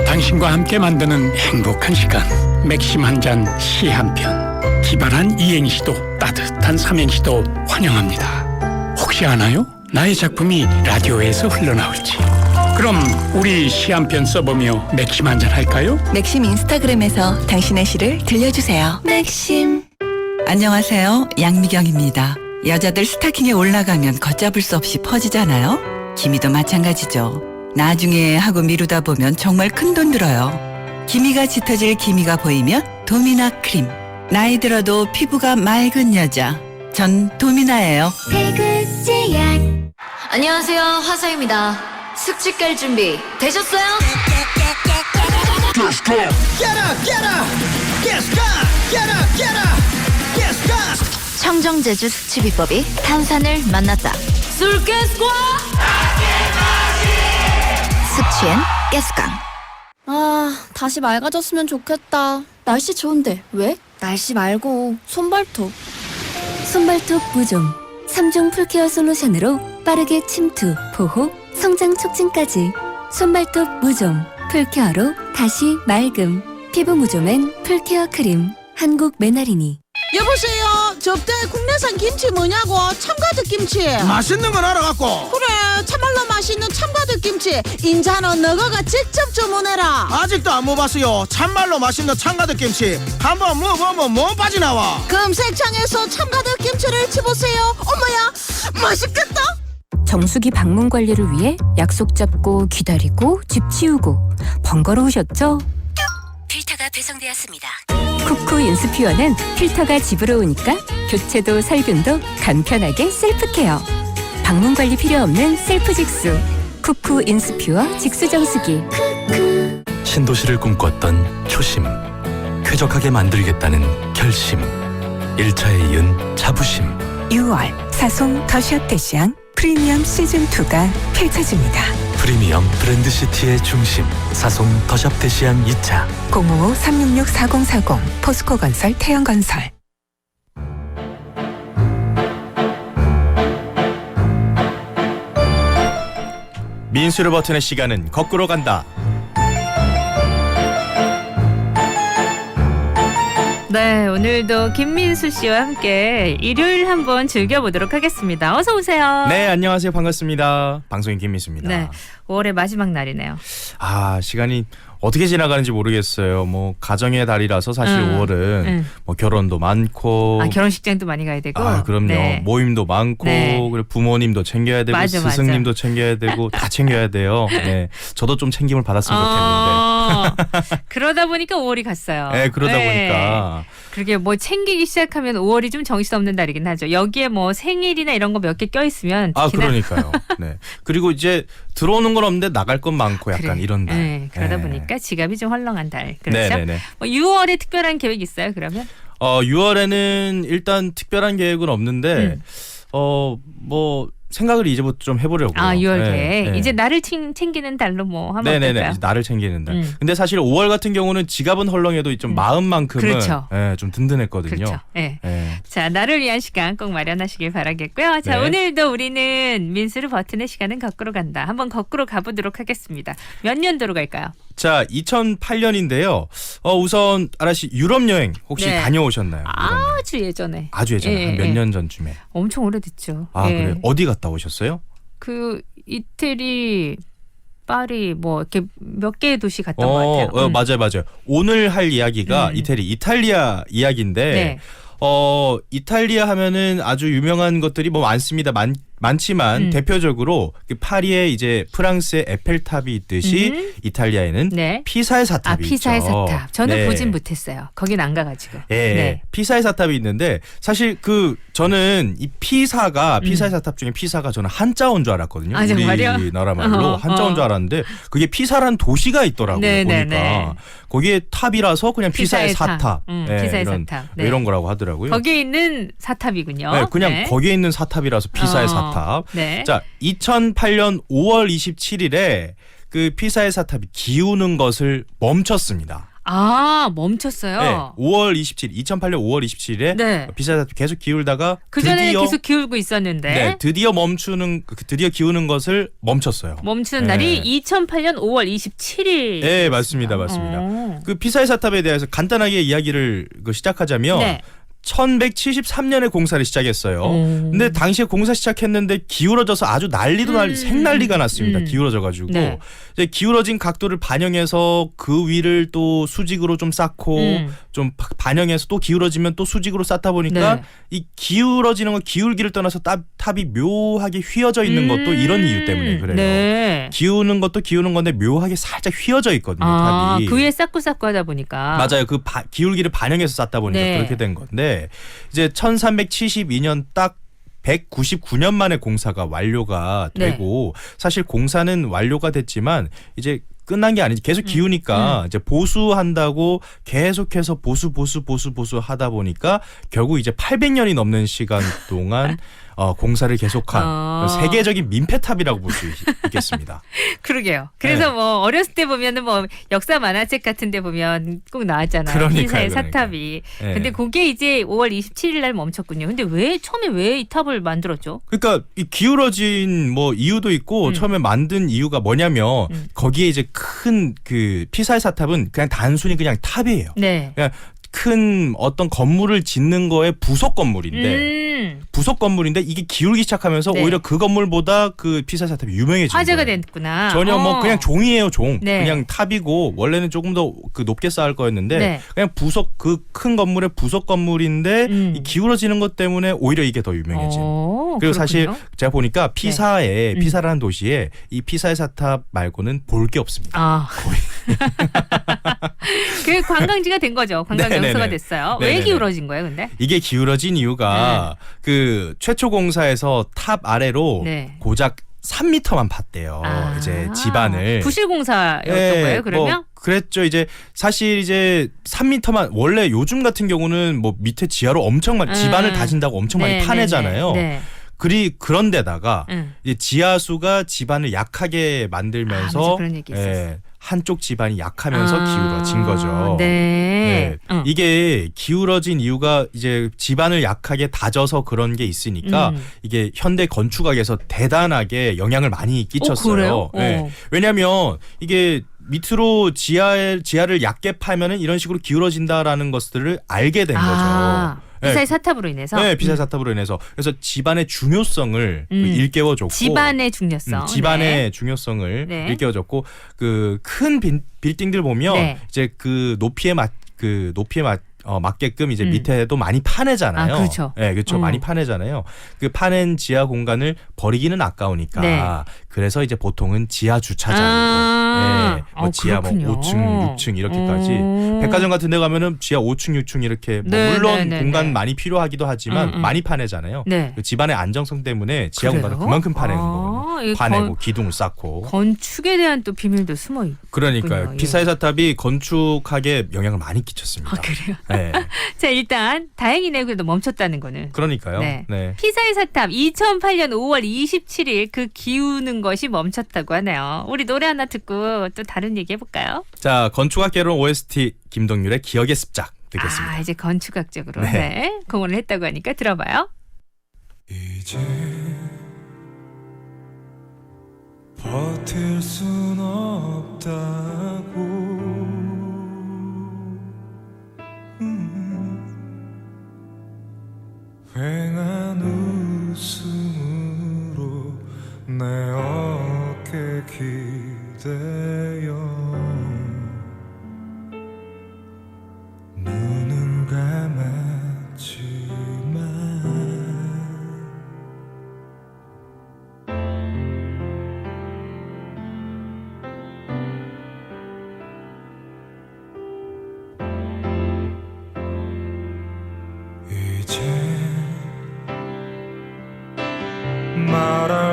당신과 함께 만드는 행복한 시간. 맥심 한 잔, 시 한 편. 기발한 이행시도 따뜻한 삼행시도 환영합니다. 혹시 아나요? 나의 작품이 라디오에서 흘러나올지. 그럼 우리 시 한 편 써보며 맥심 한 잔 할까요? 맥심 인스타그램에서 당신의 시를 들려주세요. 맥심. 안녕하세요. 양미경입니다. 여자들 스타킹에 올라가면 걷잡을 수 없이 퍼지잖아요. 기미도 마찬가지죠. 나중에 하고 미루다 보면 정말 큰돈 들어요. 기미가 짙어질 기미가 보이면 도미나 크림. 나이 들어도 피부가 맑은 여자. 전 도미나예요. 태극제약. 안녕하세요, 화사입니다. 숙취 깔 준비 되셨어요? 청정제주 숙취 비법이 탄산을 만났다. 술가스과 숙취엔 가스강. 아, 다시 맑아졌으면 좋겠다. 날씨 좋은데 왜? 날씨 말고 손발톱. 손발톱 무좀 3종 풀케어 솔루션으로 빠르게 침투, 보호, 성장 촉진까지. 손발톱 무좀 풀케어로 다시 맑음. 피부 무좀엔 풀케어 크림. 한국 메나리니. 여보세요. 접대 국내산 김치 뭐냐고. 참가득 김치. 맛있는 건 알아갖고. 그래, 참말로 맛있는 참가득 김치. 인자는 너가 직접 주문해라. 아직도 안 먹어봤어요. 참말로 맛있는 참가득 김치. 한번 먹어보면 뭐 빠져나와. 검색창에서 참가득 김치를 치보세요. 어머야, 맛있겠다. 정수기 방문 관리를 위해 약속 잡고 기다리고 집 치우고 번거로우셨죠? 필터가 배송되었습니다. 쿠쿠 인스퓨어는 필터가 집으로 오니까 교체도 살균도 간편하게 셀프 케어. 방문 관리 필요 없는 셀프 직수. 쿠쿠 인스퓨어 직수 정수기. 신도시를 꿈꿨던 초심, 쾌적하게 만들겠다는 결심, 1차에 이은 자부심. 6월 사송 더샵대시양 프리미엄 시즌2가 펼쳐집니다. 프리미엄 브랜드시티의 중심, 사송 더샵 대시안 2차. 055-366-4040 포스코건설 태영건설. 민수를 버튼의 시간은 거꾸로 간다. 네, 오늘도 김민수 씨와 함께 일요일 한번 즐겨보도록 하겠습니다. 어서 오세요. 네, 안녕하세요. 반갑습니다. 방송인 김민수입니다. 네, 5월의 마지막 날이네요. 아, 시간이 어떻게 지나가는지 모르겠어요. 뭐 가정의 달이라서 사실 5월은 뭐 결혼도 많고, 결혼식장도 많이 가야 되고, 그럼요. 네. 모임도 많고, 그리고 부모님도 챙겨야 되고, 맞아, 스승님도 맞아. 챙겨야 되고, 다 챙겨야 돼요. 네, 저도 좀 챙김을 받았으면 좋겠는데. 그러다 보니까 5월이 갔어요. 네, 그러다 보니까. 그러게 뭐 챙기기 시작하면 5월이 좀 정신없는 달이긴 하죠. 여기에 뭐 생일이나 이런 거 몇 개 껴있으면 그러니까요. 네. 그리고 이제 들어오는 건 없는데 나갈 건 많고 약간 이런 달. 네, 그러다 보니까 지갑이 좀 헐렁한 달. 그렇죠? 네네네. 뭐 6월에 특별한 계획 있어요? 그러면? 6월에는 일단 특별한 계획은 없는데 뭐 생각을 이제부터 좀 해보려고요. 6월 네, 계획. 네. 이제 나를 챙기는 달로 뭐 하면 네네네. 어떨까요? 이제 나를 챙기는 달. 근데 사실 5월 같은 경우는 지갑은 헐렁해도 좀 마음만큼은 그렇죠. 좀 든든했거든요. 그렇죠. 네. 네. 자, 나를 위한 시간 꼭 마련하시길 바라겠고요. 자, 네. 오늘도 우리는 민수를 버튼의 시간은 거꾸로 간다. 한번 거꾸로 가보도록 하겠습니다. 몇 년도로 갈까요? 자, 2008년인데요. 우선 아라씨 유럽 여행 혹시 네. 다녀오셨나요? 아주 예전에. 아주 예전에 한 몇 년 전쯤에. 엄청 오래됐죠. 그래요? 어디 갔다 오셨어요? 그 이태리 파리 뭐 이렇게 몇 개의 도시 갔던 것 같아요. 맞아요. 오늘 할 이야기가 이탈리아 이야기인데 네. 이탈리아 하면은 아주 유명한 것들이 뭐 많습니다. 많지만 대표적으로 그 파리에 이제 프랑스의 에펠탑이 있듯이 이탈리아에는 네. 피사의 사탑이 있죠. 피사의 사탑. 저는 네. 보진 못했어요. 거긴 안 가가지고. 네. 피사의 사탑이 있는데 사실 저는 이 피사의 사탑 중에 피사가 저는 한자어인 줄 알았거든요. 아, 정말요? 우리나라 말로 한자어인 줄 알았는데 그게 피사란 도시가 있더라고요. 보니까 거기에 탑이라서 그냥 피사의 사탑. 피사의 사탑. 네. 이런 거라고 하더라고요. 거기에 있는 사탑이군요. 네, 그냥 거기에 있는 사탑이라서 피사의 사탑. 네. 자, 2008년 5월 27일에 그 피사의 사탑이 기우는 것을 멈췄습니다. 아, 멈췄어요? 네, 2008년 5월 27일에 네. 피사의 사탑이 계속 기울다가 그 전에는 계속 기울고 있었는데 네, 드디어 기우는 것을 멈췄어요. 멈추는 날이 2008년 5월 27일. 네, 맞습니다. 그 피사의 사탑에 대해서 간단하게 이야기를 시작하자면 네. 1173년에 공사를 시작했어요. 근데 당시에 공사 시작했는데 기울어져서 아주 생난리가 났습니다. 기울어져가지고 네. 이제 기울어진 각도를 반영해서 그 위를 또 수직으로 좀 쌓고 좀 반영해서 또 기울어지면 또 수직으로 쌓다 보니까 이 기울어지는 건 기울기를 떠나서 탑이 묘하게 휘어져 있는 것도 이런 이유 때문에 그래요. 네. 기우는 것도 기우는 건데 묘하게 살짝 휘어져 있거든요. 탑이. 그 위에 쌓고 하다 보니까. 맞아요. 그 기울기를 반영해서 쌓다 보니까 그렇게 된 건데 이제 1372년 딱 199년 만에 공사가 완료가 되고 사실 공사는 완료가 됐지만 이제 끝난 게 아니지 계속 기우니까 이제 보수한다고 계속해서 보수 하다 보니까 결국 이제 800년이 넘는 시간 동안 공사를 계속한 세계적인 민폐탑이라고 볼 수 있겠습니다. 그러게요. 그래서 뭐 어렸을 때 보면은 뭐 역사 만화책 같은 데 보면 꼭 나왔잖아요. 피사의 사탑이. 근데 그게 이제 5월 27일 날 멈췄군요. 근데 처음에 왜 이 탑을 만들었죠? 그러니까 이 기울어진 뭐 이유도 있고 처음에 만든 이유가 뭐냐면 거기에 이제 큰 그 피사의 사탑은 그냥 단순히 그냥 탑이에요. 네. 그냥 큰 어떤 건물을 짓는 거의 부속 건물인데 이게 기울기 시작하면서 오히려 그 건물보다 그 피사의 사탑이 유명해진 화제가 거예요. 됐구나. 전혀 뭐 그냥 종이에요, 종. 네. 그냥 탑이고 원래는 조금 더 그 높게 쌓을 거였는데 그냥 그 큰 건물의 부속 건물인데 이 기울어지는 것 때문에 오히려 이게 더 유명해진. 그리고 그렇군요. 사실 제가 보니까 피사라는 도시에 이 피사의 사탑 말고는 볼 게 없습니다. 그 관광지가 된 거죠. 관광 명소가 됐어요. 왜 기울어진 거예요, 근데? 이게 기울어진 이유가 그 최초 공사에서 탑 아래로 고작 3m만 팠대요. 이제 지반을. 부실공사였던 거예요, 그러면? 뭐 그랬죠. 이제 사실 이제 3m만 원래 요즘 같은 경우는 뭐 밑에 지하로 엄청 지반을 다진다고 엄청 많이 파내잖아요. 그런데다가 이제 지하수가 지반을 약하게 만들면서 그런 얘기 있었어. 한쪽 지반이 약하면서 기울어진 거죠. 이게 기울어진 이유가 이제 지반을 약하게 다져서 그런 게 있으니까 이게 현대 건축학에서 대단하게 영향을 많이 끼쳤어요. 왜냐하면 이게 밑으로 지하를 얕게 파면은 이런 식으로 기울어진다라는 것들을 알게 된 거죠. 피사의 사탑으로 인해서? 네, 피사의 사탑으로 인해서. 그래서 지반의 중요성을 일깨워줬고. 지반의 중요성. 지반의 중요성을 일깨워줬고, 그 큰 빌딩들 보면 이제 그 높이에 맞게끔 이제 밑에도 많이 파내잖아요. 그렇죠. 네, 그렇죠. 많이 파내잖아요. 그 파낸 지하 공간을 버리기는 아까우니까. 그래서 이제 보통은 지하 주차장으로. 뭐 지하 뭐 5층, 6층 이렇게까지. 백화점 같은 데 가면은 지하 5층, 6층 이렇게 물론 공간 많이 필요하기도 하지만 많이 파내잖아요. 그 집안의 안정성 때문에 지하 공간을 그만큼 파내는 거거든요. 파내고 기둥을 쌓고. 건축에 대한 또 비밀도 숨어 있군요. 그러니까요. 피사의 사탑이 건축학에 영향을 많이 끼쳤습니다. 그래요? 네. 자, 일단 다행이네요. 그래도 멈췄다는 거는. 그러니까요. 피사의 사탑 2008년 5월 27일 그 기우는 것이 멈췄다고 하네요. 우리 노래 하나 듣고 또 다른 얘기 해볼까요? 자, 건축학개론 OST 김동률의 기억의 습작 듣겠습니다. 이제 건축학적으로 네. 공헌을 했다고 하니까 들어봐요. 이제 버틸 순 없다고 휑한 웃음으로 내 어깨 기대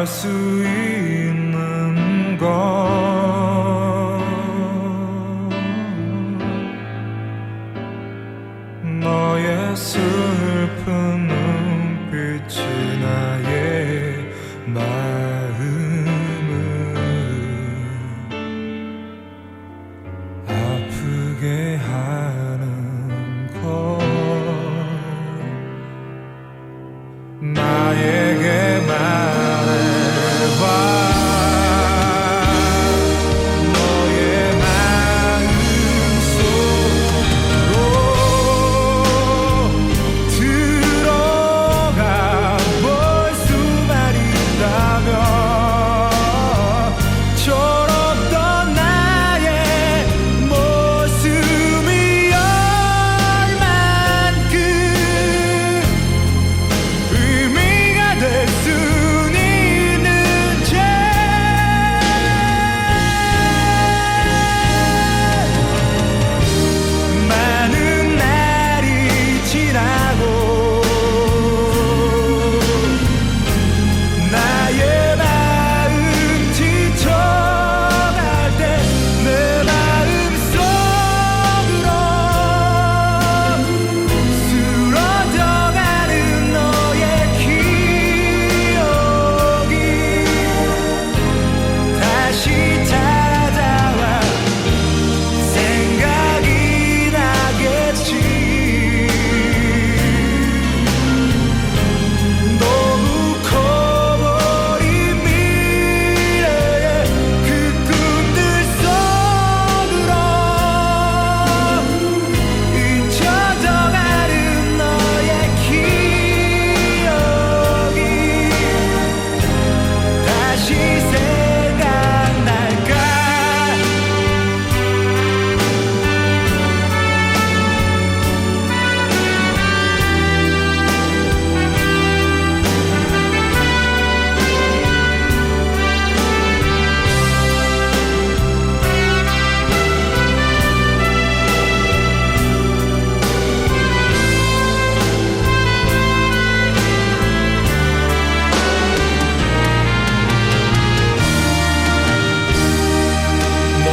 알 수 있는 건 너의 슬픈 눈빛이 나의 마음을 아프게 하는 것 나에게 말해봐 너의 마음속으로 들어가 볼 수만 있다면 철없던 나의 모습이 얼만큼 의미가 될 수 있는지 많은 날이 지나고 나의 마음 지쳐갈 때 내 마음속으로 쓰러져가는 너의 기억이 다시 찾아와 생각이 나겠지 너무 커버린 미래의 그 꿈들 속으로 잊혀져가는 너의 기억이 다시 생각날까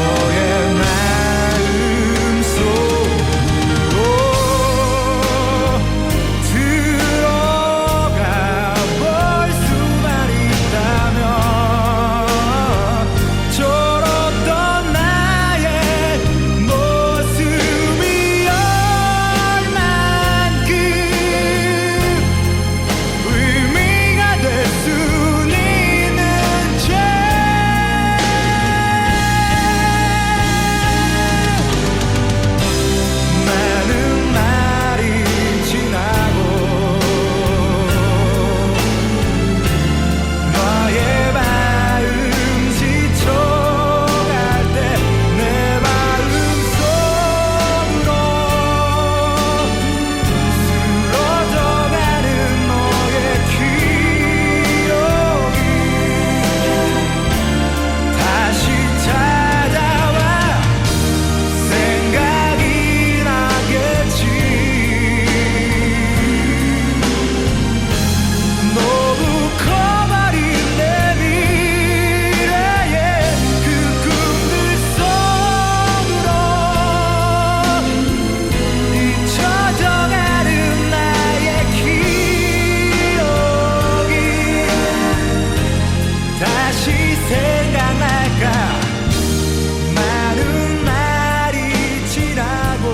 너의 마음속으로 들어가 볼 수만 있다면 철없던 나의 모습이 얼만큼 의미가 될 수 있는지 많은 날이 지나고 너의 마음 지쳐갈 때 내 마음속으로 쓰러져가는 너의 기억이 다시 찾아와 생각이 나겠지 너무 커버린 내 미래의 그 꿈들 속으로 잊혀져가는 나의 기억이 다시 생각날까 많은 날이 지나고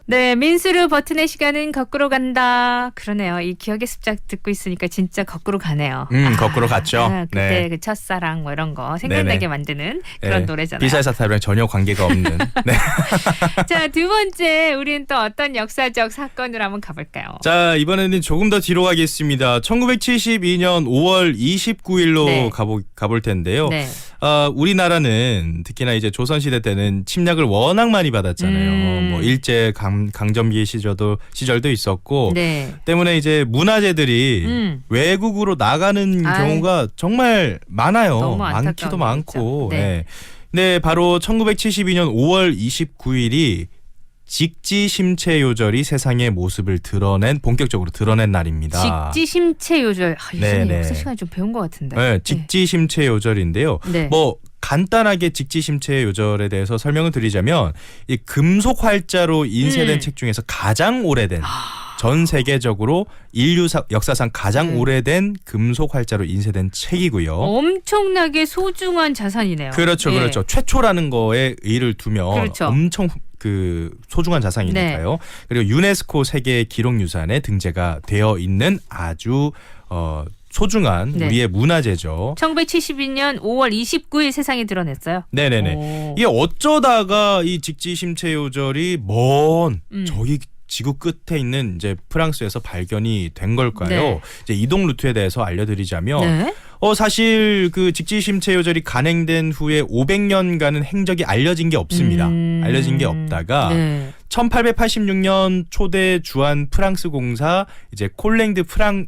네, 민수르 버튼의 시간은 거꾸로 간다. 그러네요. 이 기억의 습작 듣고 있으니까 진짜 거꾸로 가네요. 거꾸로 갔죠. 그때 네. 그 첫사랑 뭐 이런 거 생각나게 네네. 만드는 그런 네. 노래잖아요. 비사의 사탑이랑 전혀 관계가 없는. 네. 자, 두 번째 우리는 또 어떤 역사적 사건으로 한번 가볼까요? 자, 이번에는 조금 더 뒤로 가겠습니다. 1972년 5월 29일로 네. 가볼 텐데요. 네. 우리나라는 특히나 이제 조선시대 때는 침략을 워낙 많이 받았잖아요. 뭐 일제 강점기 시절도 있었고 네. 때문에 이제 문화재들이 외국으로 나가는 경우가 정말 많아요. 너무 많기도 많고. 네. 네. 네, 바로 1972년 5월 29일이 직지심체요절이 세상의 모습을 본격적으로 드러낸 날입니다. 직지심체요절. 예전에 네네. 역사 시간에 좀 배운 것 같은데. 네, 직지심체요절인데요. 네. 뭐 간단하게 직지심체요절에 대해서 설명을 드리자면 이 금속 활자로 인쇄된 책 중에서 가장 오래된 전 세계적으로 인류 역사상 가장 오래된 금속 활자로 인쇄된 책이고요. 엄청나게 소중한 자산이네요. 그렇죠, 예. 그렇죠. 최초라는 거에 의의를 두면 그렇죠. 엄청 소중한 자산이니까요. 네. 그리고 유네스코 세계 기록유산에 등재가 되어 있는 아주 소중한 네. 우리의 문화재죠. 1972년 5월 29일 세상에 드러냈어요. 네네네. 이게 어쩌다가 이 직지심체요절이 먼 저기 지구 끝에 있는 이제 프랑스에서 발견이 된 걸까요? 네. 이제 이동 루트에 대해서 알려드리자면 네. 사실 그 직지심체요절이 간행된 후에 500년간은 행적이 알려진 게 없습니다. 알려진 게 없다가 네. 1886년 초대 주한 프랑스 공사 이제 콜랭드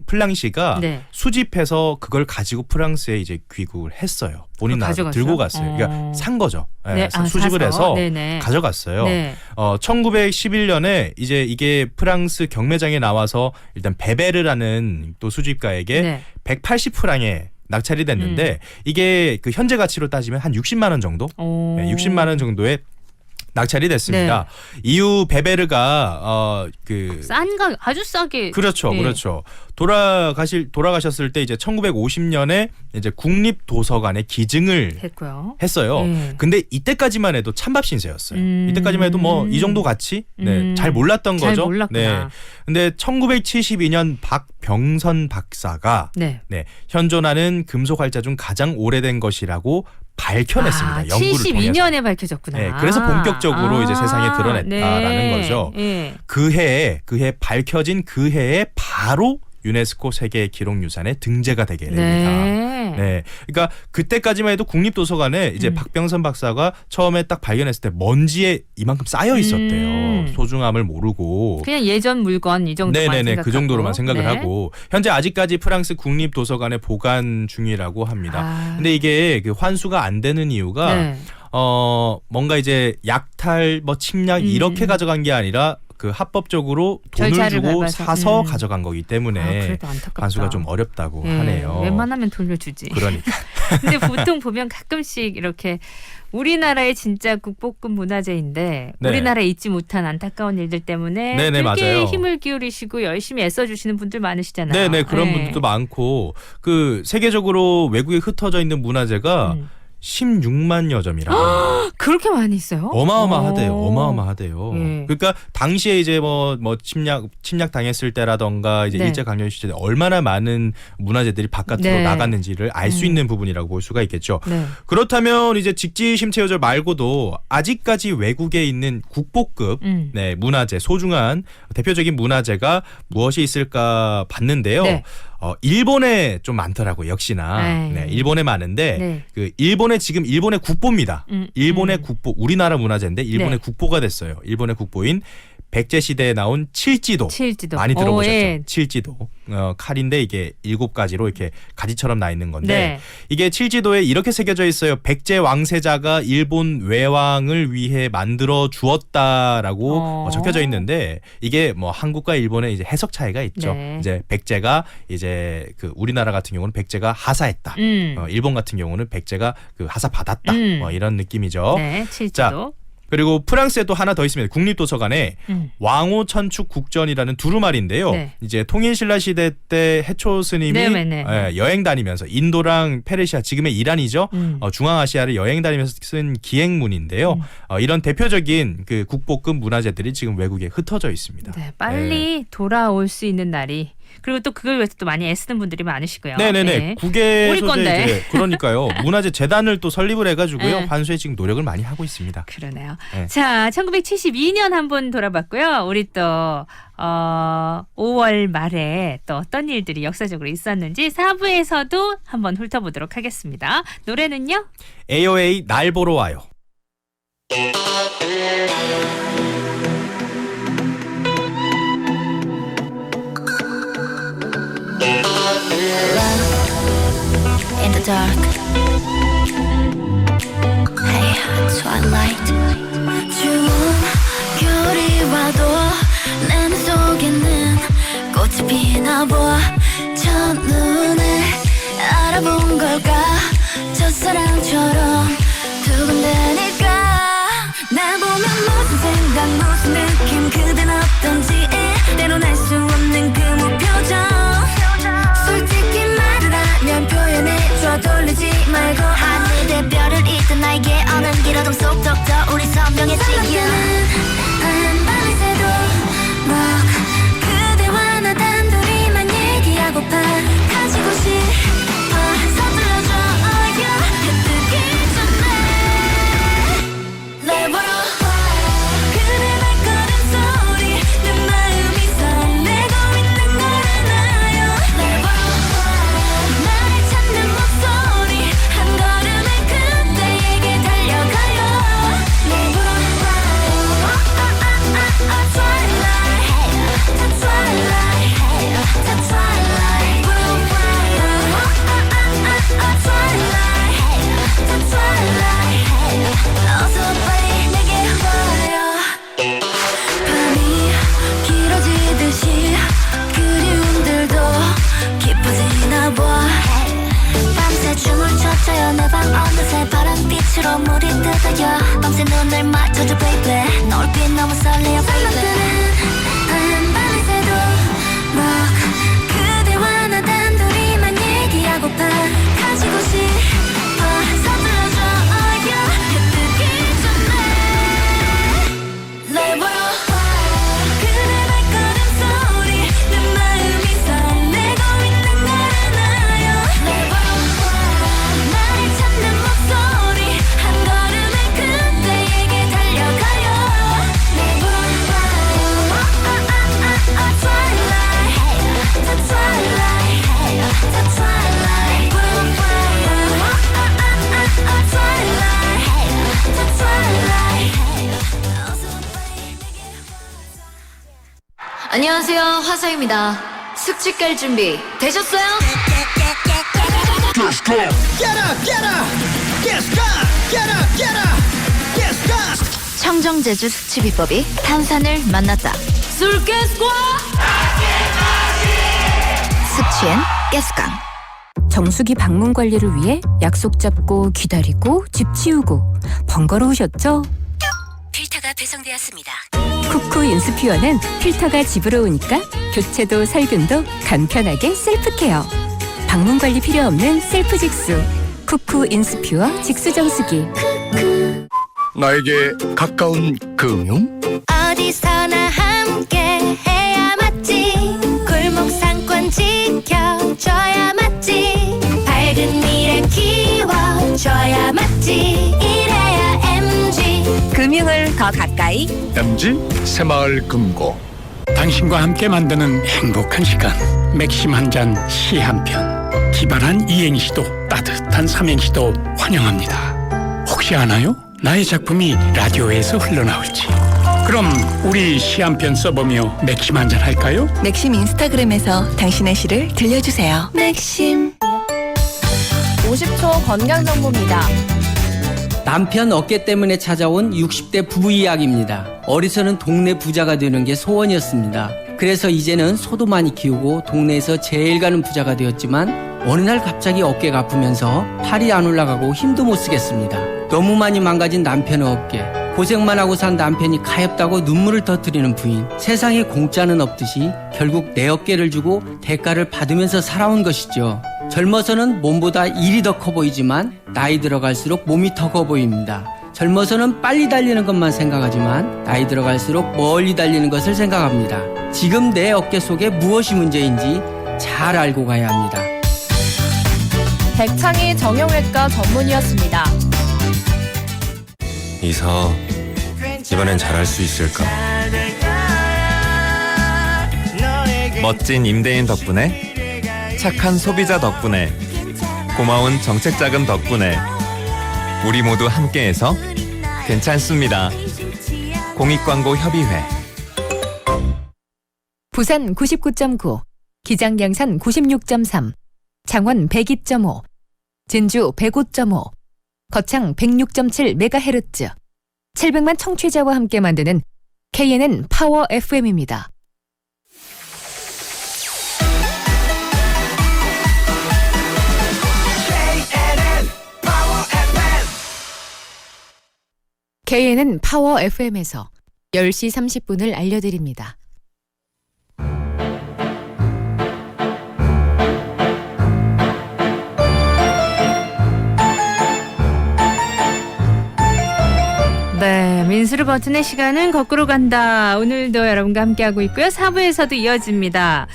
플랑시가 네. 수집해서 그걸 가지고 프랑스에 이제 귀국을 했어요. 본인 나라로 가져갔어요? 들고 갔어요. 그러니까 산 거죠. 네. 수집을 사서? 해서 네네. 가져갔어요. 네. 1911년에 이제 이게 프랑스 경매장에 나와서 일단 베베르라는 또 수집가에게 네. 180프랑에 낙찰이 됐는데 이게 그 현재 가치로 따지면 한 60만 원 정도? 네, 60만 원 정도의 낙찰이 됐습니다. 이후 베베르가 아주 싸게. 그렇죠, 예. 그렇죠. 돌아가셨을 때 이제 1950년에 이제 국립도서관에 기증을 했어요. 근데 이때까지만 해도 찬밥 신세였어요. 이때까지만 해도 뭐 이 정도 가치 잘 몰랐던 잘 거죠. 몰랐구나. 네. 근데 1972년 박병선 박사가 현존하는 금속 활자 중 가장 오래된 것이라고 밝혀냈습니다. 연구를 72년에 통해서. 밝혀졌구나. 네, 그래서 본격적으로 이제 세상에 드러냈다라는 거죠. 네. 그 해에 밝혀진 그 해에 바로 유네스코 세계 기록유산에 등재가 되게 됩니다. 네. 그러니까 그때까지만 해도 국립도서관에 이제 박병선 박사가 처음에 딱 발견했을 때 먼지에 이만큼 쌓여 있었대요. 소중함을 모르고. 그냥 예전 물건 이 정도만 생각하고. 그 정도로만 생각을 하고 현재 아직까지 프랑스 국립도서관에 보관 중이라고 합니다. 근데 이게 그 환수가 안 되는 이유가 뭔가 이제 약탈 침략 이렇게 가져간 게 아니라 그 합법적으로 돈을 주고 밟아서. 사서 가져간 거기 때문에 그래도 안타깝다. 환수가 좀 어렵다고 하네요. 웬만하면 돌려주지. 그러니까. 근데 보통 보면 가끔씩 이렇게 우리나라의 진짜 국보급 문화재인데 우리나라에 있지 못한 안타까운 일들 때문에 되게 맞아요. 힘을 기울이시고 열심히 애써주시는 분들 많으시잖아요. 네네 그런 분들도 많고 그 세계적으로 외국에 흩어져 있는 문화재가 16만여 점이라. 그렇게 많이 있어요? 어마어마하대요. 그러니까 당시에 이제 뭐 침략 당했을 때라던가 이제 일제 강점기 시대 얼마나 많은 문화재들이 바깥으로 나갔는지를 알 수 있는 부분이라고 볼 수가 있겠죠. 그렇다면 이제 직지심체요절 말고도 아직까지 외국에 있는 국보급 문화재 소중한 대표적인 문화재가 무엇이 있을까 봤는데요. 일본에 좀 많더라고요. 역시나. 일본에 많은데 그 일본의 국보입니다. 일본의 국보 우리나라 문화재인데 일본의 국보가 됐어요. 일본의 국보인 백제 시대에 나온 칠지도 많이 들어보셨죠? 칠지도 칼인데 이게 7가지로 이렇게 가지처럼 나 있는 건데 이게 칠지도에 이렇게 새겨져 있어요. 백제 왕세자가 일본 외왕을 위해 만들어 주었다라고 적혀져 있는데 이게 뭐 한국과 일본의 이제 해석 차이가 있죠. 이제 백제가 이제 그 우리나라 같은 경우는 백제가 하사했다. 일본 같은 경우는 백제가 그 하사 받았다. 뭐 이런 느낌이죠. 칠지도. 자, 그리고 프랑스에 또 하나 더 있습니다. 국립도서관에 왕호 천축 국전이라는 두루마리인데요. 이제 통일신라 시대 때 해초 스님이 여행 다니면서 인도랑 페르시아 지금의 이란이죠. 중앙아시아를 여행 다니면서 쓴 기행문인데요. 이런 대표적인 그 국보급 문화재들이 지금 외국에 흩어져 있습니다. 빨리 돌아올 수 있는 날이. 그리고 또 그걸 위해서 또 많이 애쓰는 분들이 많으시고요. 네네네. 국외 우리 건데. 소재 그러니까요. 문화재 재단을 또 설립을 해가지고요. 환수에 지금 노력을 많이 하고 있습니다. 그러네요. 자, 1972년 한번 돌아봤고요. 우리 또 5월 말에 또 어떤 일들이 역사적으로 있었는지 4부에서도 한번 훑어보도록 하겠습니다. 노래는요? AOA 날 보러 와요. In the dark. Hey, twilight. 추운 겨울이 나 봐 첫눈에 알아본 걸까 저 사랑처럼 두근대니까 나 보면 무슨 생각 무슨 느낌 그댄 어떤지 때론 알 수 없는 그 무표정 솔직히 말을 하면 표현해줘 돌리지 말고 하늘의 별을 잇던 나에게 어는 길어둠 속 덕더 우리 선명해지게 하얀 밤을 새도 막 그대와 나 단둘이만 얘기하고파 가지고 싶어 서툴러줘 해 뜨기 전에 내버려 그대 발걸음 소리 내 마음이 설레고 있는 걸 알아요 내버려 나를 찾는 목소리 한 걸음에 그대에게 달려가요 내버려 어서 빨리 내게 와요 밤이 길어지듯이 그리움들도 깊어지나 봐 밤새 춤을 췄어요 내 방 어느새 파란빛으로 물이 뜯어요 밤새 눈을 맞춰줘 baby 너울빛 너무 설레요 baby 하얀 밤을 새도 막 그대와 나 단둘이만 얘기하고파 가지고 싶어 서툴러줘 해 뜨기 전에 내버려 그대 발걸음 소리 내 마음이 설레고 있는 걸 알아요 내버려 나를 찾는 목소리 한 걸음에 그대에게 달려가요 내버려 안녕하세요, 화사입니다. 숙취 깔 준비 되셨어요? Get up, get up, get up, get up, get up, get up. 청정제주 숙취 비법이 탄산을 만났다. 술깨스과 숙취엔 가스강. 정수기 방문 관리를 위해 약속 잡고 기다리고 집 치우고 번거로우셨죠? 필터가 배송되었습니다. 쿠쿠 인스퓨어는 필터가 집으로 오니까 교체도 살균도 간편하게 셀프 케어. 방문 관리 필요 없는 셀프 직수. 쿠쿠 인스퓨어 직수 정수기. 나에게 가까운 금융? 어디서나 함께 해야 맞지 골목 상권 지켜줘야 맞지 밝은 미래 키워줘야 맞지 이래야 MG 금융을 더 가까이 MG 새마을 금고. 당신과 함께 만드는 행복한 시간. 맥심 한 잔 시 한 편. 기발한 이행시도 따뜻한 삼행시도 환영합니다. 혹시 아나요? 나의 작품이 라디오에서 흘러나올지. 그럼 우리 시 한 편 써보며 맥심 한 잔 할까요? 맥심 인스타그램에서 당신의 시를 들려주세요. 맥심 50초 건강 정보입니다. 남편 어깨 때문에 찾아온 60대 부부 이야기입니다. 어려서는 동네 부자가 되는 게 소원이었습니다. 그래서 이제는 소도 많이 키우고 동네에서 제일 가는 부자가 되었지만 어느 날 갑자기 어깨가 아프면서 팔이 안 올라가고 힘도 못 쓰겠습니다. 너무 많이 망가진 남편의 어깨, 고생만 하고 산 남편이 가엾다고 눈물을 터뜨리는 부인, 세상에 공짜는 없듯이 결국 내 어깨를 주고 대가를 받으면서 살아온 것이죠. 젊어서는 몸보다 일이 더 커 보이지만 나이 들어갈수록 몸이 더 커 보입니다. 젊어서는 빨리 달리는 것만 생각하지만 나이 들어갈수록 멀리 달리는 것을 생각합니다. 지금 내 어깨 속에 무엇이 문제인지 잘 알고 가야 합니다. 백창희 정형외과 전문의였습니다. 이서 이번엔 잘할 수 있을까? 멋진 임대인 덕분에, 착한 소비자 덕분에, 고마운 정책자금 덕분에 우리 모두 함께해서 괜찮습니다. 공익광고협의회. 부산 99.9, 기장양산 96.3, 창원 102.5, 진주 105.5, 거창 106.7MHz, 700만 청취자와 함께 만드는 KNN 파워 FM입니다. KN은 파워 FM에서 10시 30분을 알려드립니다. 네, 민수르 버튼의 시간은 거꾸로 간다. 오늘도 여러분과 함께하고 있고요. 4부에서도 이어집니다.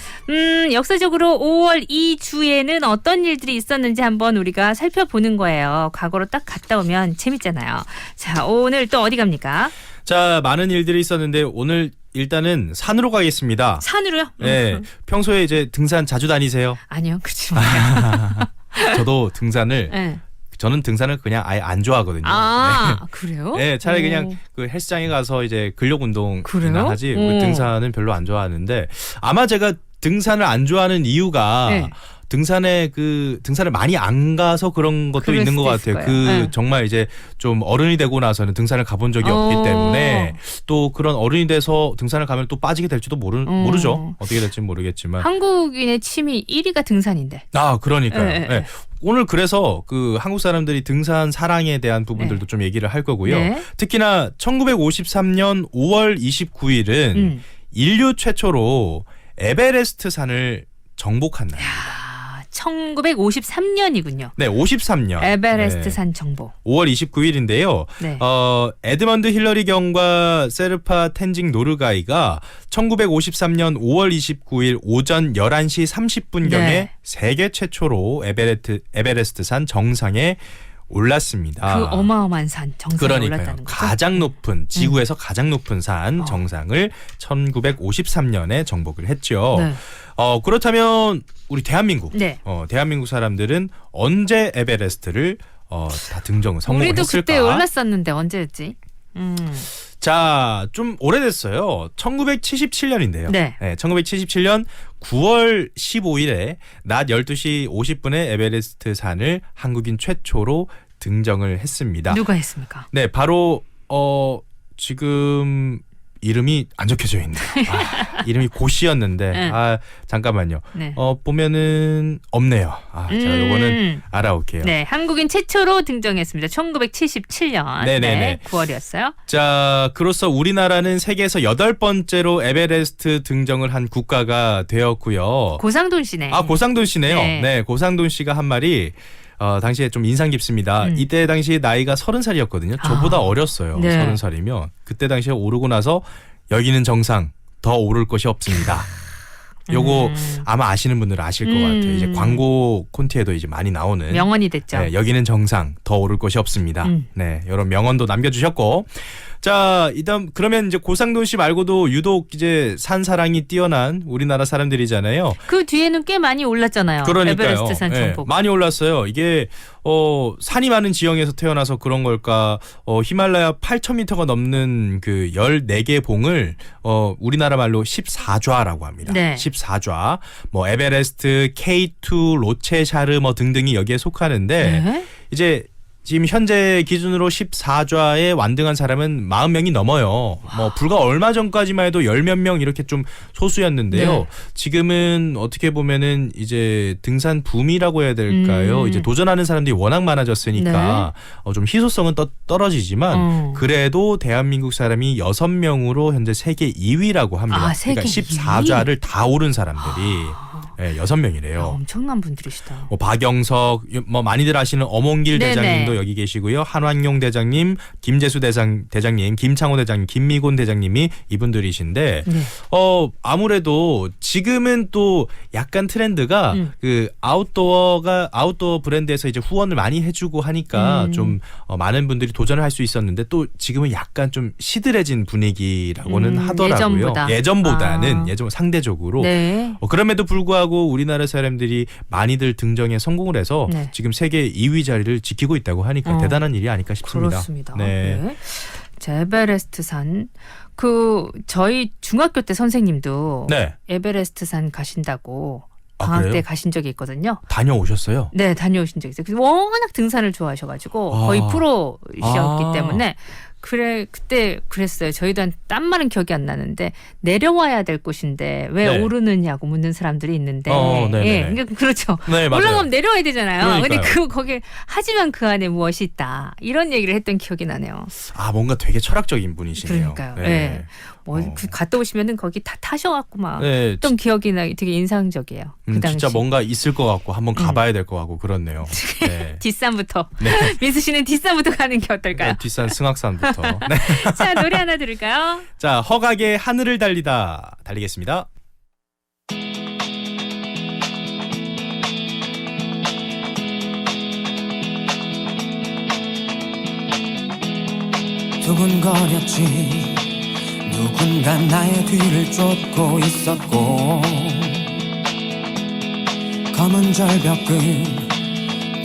역사적으로 5월 2주에는 어떤 일들이 있었는지 한번 우리가 살펴보는 거예요. 과거로 딱 갔다 오면 재밌잖아요. 자, 오늘 또 어디 갑니까? 자, 많은 일들이 있었는데 오늘 일단은 산으로 가겠습니다. 산으로요? 네, 평소에 이제 등산 자주 다니세요? 아니요, 그렇지 저도 등산을 네. 저는 등산을 그냥 아예 안 좋아하거든요. 아, 네. 그래요? 네, 차라리 오. 그냥 그 헬스장에 가서 이제 근력 운동이나 그래요? 하지 오. 등산은 별로 안 좋아하는데 아마 제가 등산을 안 좋아하는 이유가 네. 등산을 많이 안 가서 그런 것도 그럴 있는 것 수도 있을 같아요. 거예요. 네. 정말 이제 좀 어른이 되고 나서는 등산을 가본 적이 없기 때문에 또 그런 어른이 돼서 등산을 가면 또 빠지게 될지도 모르죠. 어떻게 될지 모르겠지만. 한국인의 취미 1위가 등산인데. 아, 그러니까요. 네. 네. 오늘 그래서 그 한국 사람들이 등산 사랑에 대한 부분들도 좀 얘기를 할 거고요. 네. 특히나 1953년 5월 29일은 인류 최초로 에베레스트 산을 정복한 날입니다. 1953년이군요. 네, 53년. 에베레스트 산 정복. 5월 29일인데요. 네. 에드먼드 힐러리 경과 세르파 텐징 노르가이가 1953년 5월 29일 오전 11시 30분경에 네. 세계 최초로 에베레스트 산 정상에 올랐습니다. 그 어마어마한 산 정상에 올랐다는 거죠. 가장 높은 지구에서 가장 높은 산 정상을 1953년에 정복을 했죠. 네. 그렇다면 우리 대한민국, 네. 대한민국 사람들은 언제 에베레스트를 다 등정을 성공을 우리도 했을까? 그때 올랐었는데 언제였지? 자, 좀 오래됐어요. 1977년인데요. 네. 1977년 9월 15일에 낮 12시 50분에 에베레스트 산을 한국인 최초로 등정을 했습니다. 누가 했습니까? 네, 바로 지금 이름이 안 적혀져 있네요. 이름이 고씨였는데 네. 잠깐만요. 네. 보면은 없네요. 제가 요거는 알아올게요. 네, 한국인 최초로 등정했습니다. 1977년 네네네. 9월이었어요. 자, 그로써 우리나라는 세계에서 8번째로 에베레스트 등정을 한 국가가 되었고요. 고상돈 씨네. 고상돈 씨네요. 네. 네, 고상돈 씨가 한 말이 당시에 좀 인상 깊습니다. 이때 당시 나이가 30살이었거든요. 저보다 어렸어요. 네. 30살이면. 그때 당시에 오르고 나서 여기는 정상, 더 오를 것이 없습니다. 요거 아마 아시는 분들은 아실 것 같아요. 이제 광고 콘티에도 이제 많이 나오는 명언이 됐죠. 네, 여기는 정상, 더 오를 것이 없습니다. 네, 이런 명언도 남겨주셨고, 자, 일단 그러면 이제 고상돈 씨 말고도 유독 이제 산 사랑이 뛰어난 우리나라 사람들이잖아요. 그 뒤에는 꽤 많이 올랐잖아요. 그러니까요. 에베레스트 산 정복. 많이 올랐어요. 이게 산이 많은 지형에서 태어나서 그런 걸까? 히말라야 8,000m가 넘는 그 14개 봉을 우리나라 말로 14좌라고 합니다. 네. 14좌. 뭐 에베레스트, K2, 로체샤르 뭐 등등이 여기에 속하는데 네? 이제 지금 현재 기준으로 14좌에 완등한 사람은 40명이 넘어요. 뭐 불과 얼마 전까지만 해도 10몇 명 이렇게 좀 소수였는데요. 네. 지금은 어떻게 보면은 이제 등산 붐이라고 해야 될까요? 이제 도전하는 사람들이 워낙 많아졌으니까 좀 희소성은 떨어지지만 그래도 대한민국 사람이 6명으로 현재 세계 2위라고 합니다. 세계 그러니까 14좌를 다 오른 사람들이 6명이래요. 엄청난 분들이시다. 박영석, 많이들 아시는 엄원길 네네. 대장님도 여기 계시고요. 한완용 대장님, 김재수 대장님, 김창호 대장님, 김미곤 대장님이 이분들이신데, 네. 아무래도 지금은 또 약간 트렌드가 그 아웃도어 브랜드에서 이제 후원을 많이 해주고 하니까 좀 많은 분들이 도전을 할 수 있었는데 또 지금은 약간 좀 시들해진 분위기라고는 하더라고요. 예전보다는 상대적으로. 네. 그럼에도 불구하고 우리나라 사람들이 많이들 등정에 성공을 해서 네. 지금 세계 2위 자리를 지키고 있다고 하니까 대단한 일이 아닐까 싶습니다. 그렇습니다. 네. 네. 자, 에베레스트 산. 저희 중학교 때 선생님도 네. 에베레스트 산 가신다고 방학 그래요? 때 가신 적이 있거든요. 다녀오셨어요? 네, 다녀오신 적이 있어요. 워낙 등산을 좋아하셔가지고 거의 프로시였기 때문에 그래 그때 그랬어요. 저희도 딴 말은 기억이 안 나는데 내려와야 될 곳인데 왜 네. 오르느냐고 묻는 사람들이 있는데 네네네. 예, 그러니까 그렇죠. 네, 맞아요. 올라가면 내려와야 되잖아요. 근데 그러니까요. 거기 하지만 그 안에 무엇이 있다 이런 얘기를 했던 기억이 나네요. 아 뭔가 되게 철학적인 분이시네요. 그러니까요. 네. 뭐 갔다 오시면은 거기 다 타셔갖고 막 했던 기억이 나 되게 인상적이에요. 그 당시. 진짜 뭔가 있을 것 같고 한번 가봐야 될 것 같고 그렇네요. 네. 뒷산부터 네. 민수 씨는 뒷산부터 가는 게 어떨까요? 네, 뒷산 승악산부터. 네. 자 노래 하나 들을까요? 자 허각의 하늘을 달리다 달리겠습니다. 두근거렸지 누군가 나의 뒤를 쫓고 있었고 검은 절벽 끝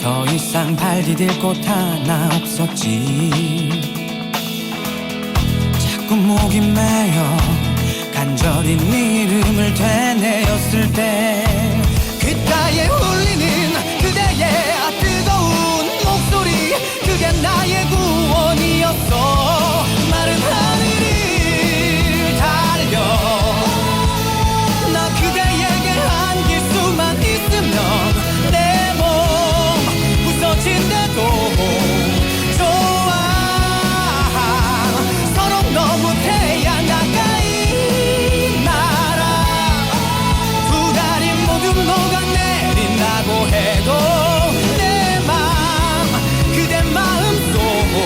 더 이상 발 디딜 곳 하나 없었지 자꾸 목이 메여 간절히 네 이름을 되뇌었을 때 귓가에 울리는 그대의 뜨거운 목소리 그게 나의 구원이었어 마른 하늘을 달려 나 그대에게 안길 수만 있으면 내 몸 부서진대도 좋아 서로 너무 태양 가까이 날아 두 다리 모두 녹아내린다고 해도 내 맘 그대 마음속으로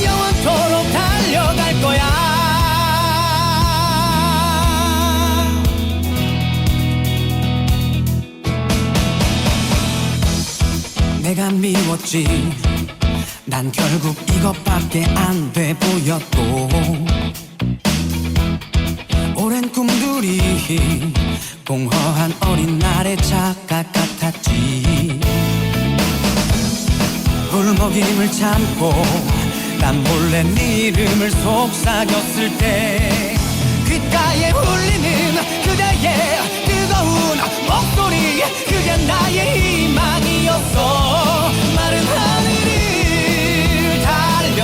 영원토록 달려갈 거야 내가 미웠지 난 결국 이것밖에 안 돼 보였고 오랜 꿈들이 공허한 어린 날의 착각 같았지 울먹임을 참고 난 몰래 네 이름을 속삭였을 때 귓가에 울리는 그대의 뜨거운 목소리 그게 나의 희망이었어 마른 하늘을 달려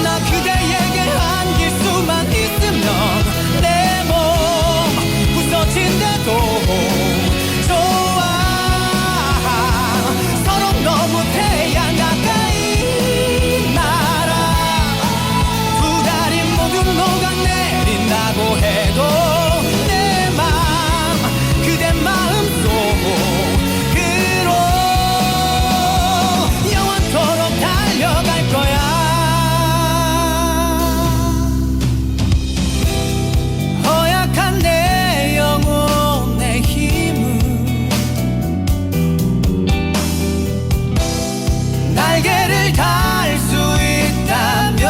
나 그대에게 안길 수만 있으면 내 몸 부서진대도 좋아 서로 너무 태양 가까이 날아 두 다리 모두 녹아내린다고 해도 내 맘 그대 마음속으로 영원토록 달려갈 거야 허약한 내 영혼의 힘은 날개를 달 수 있다면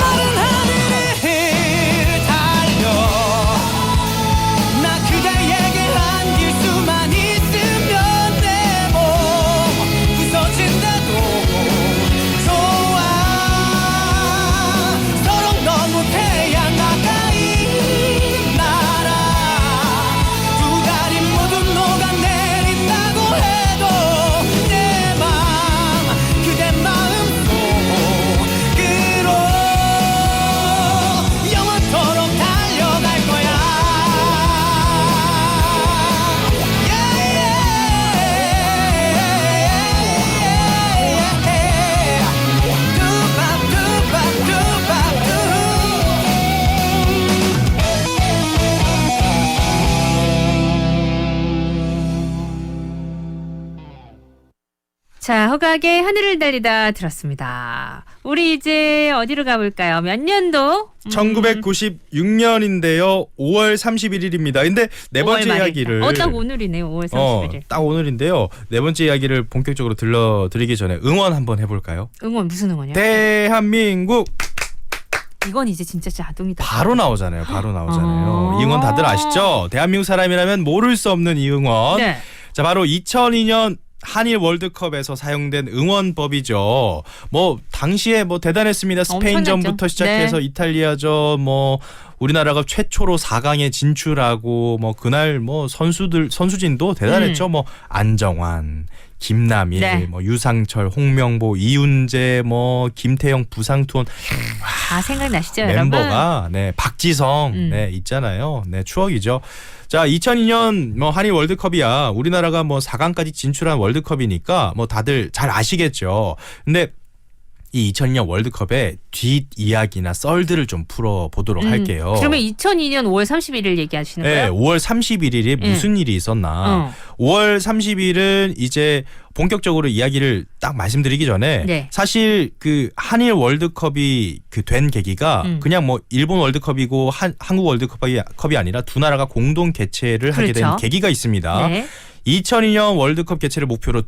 마른 하늘을 달려 나 그대에게 안길 수만 있으면 내 몸 부서진대도 좋아 서로 너무 태양 가까이 날아 두 다리 모두 녹아내린다고 해도 내 맘 그대 마음속으로 영원토록 달려갈 거야 자, 허각의 하늘을 달리다 들었습니다. 우리 이제 어디로 가볼까요? 몇 년도? 1996년인데요. 5월 31일입니다. 근데 네 번째 5월 말일까? 이야기를 딱 오늘이네요. 5월 31일. 딱 오늘인데요. 네 번째 이야기를 본격적으로 들려드리기 전에 응원 한번 해볼까요? 응원 무슨 응원이요? 대한민국 이건 이제 진짜 자동이다. 바로 나오잖아요. 바로 나오잖아요. 이 응원 다들 아시죠? 대한민국 사람이라면 모를 수 없는 이 응원. 네. 자, 바로 2002년 한일 월드컵에서 사용된 응원법이죠. 뭐 당시에 뭐 대단했습니다. 스페인전부터 엄청났죠. 시작해서 네. 이탈리아전, 뭐 우리나라가 최초로 4강에 진출하고, 뭐 그날 뭐 선수진도 대단했죠. 뭐 안정환, 김남일, 네. 뭐 유상철, 홍명보, 이훈재, 뭐 김태형, 부상투원 다 생각나시죠, 여러분? 멤버가 네, 박지성 네, 있잖아요. 네, 추억이죠. 자, 2002년 뭐 한일 월드컵이야. 우리나라가 뭐 4강까지 진출한 월드컵이니까 뭐 다들 잘 아시겠죠. 근데 이 2002년 월드컵의 뒷 이야기나 썰들을 좀 풀어보도록 할게요. 그러면 2002년 5월 31일 얘기하시는 네, 거예요? 5월 31일에 무슨 일이 있었나. 5월 30일은 이제 본격적으로 이야기를 딱 말씀드리기 전에 네. 사실 그 한일 월드컵이 그 된 계기가 그냥 뭐 일본 월드컵이고 한국 월드컵이 아니라 두 나라가 공동 개최를 하게 된 그렇죠. 계기가 있습니다. 네. 2002년 월드컵 개최를 목표로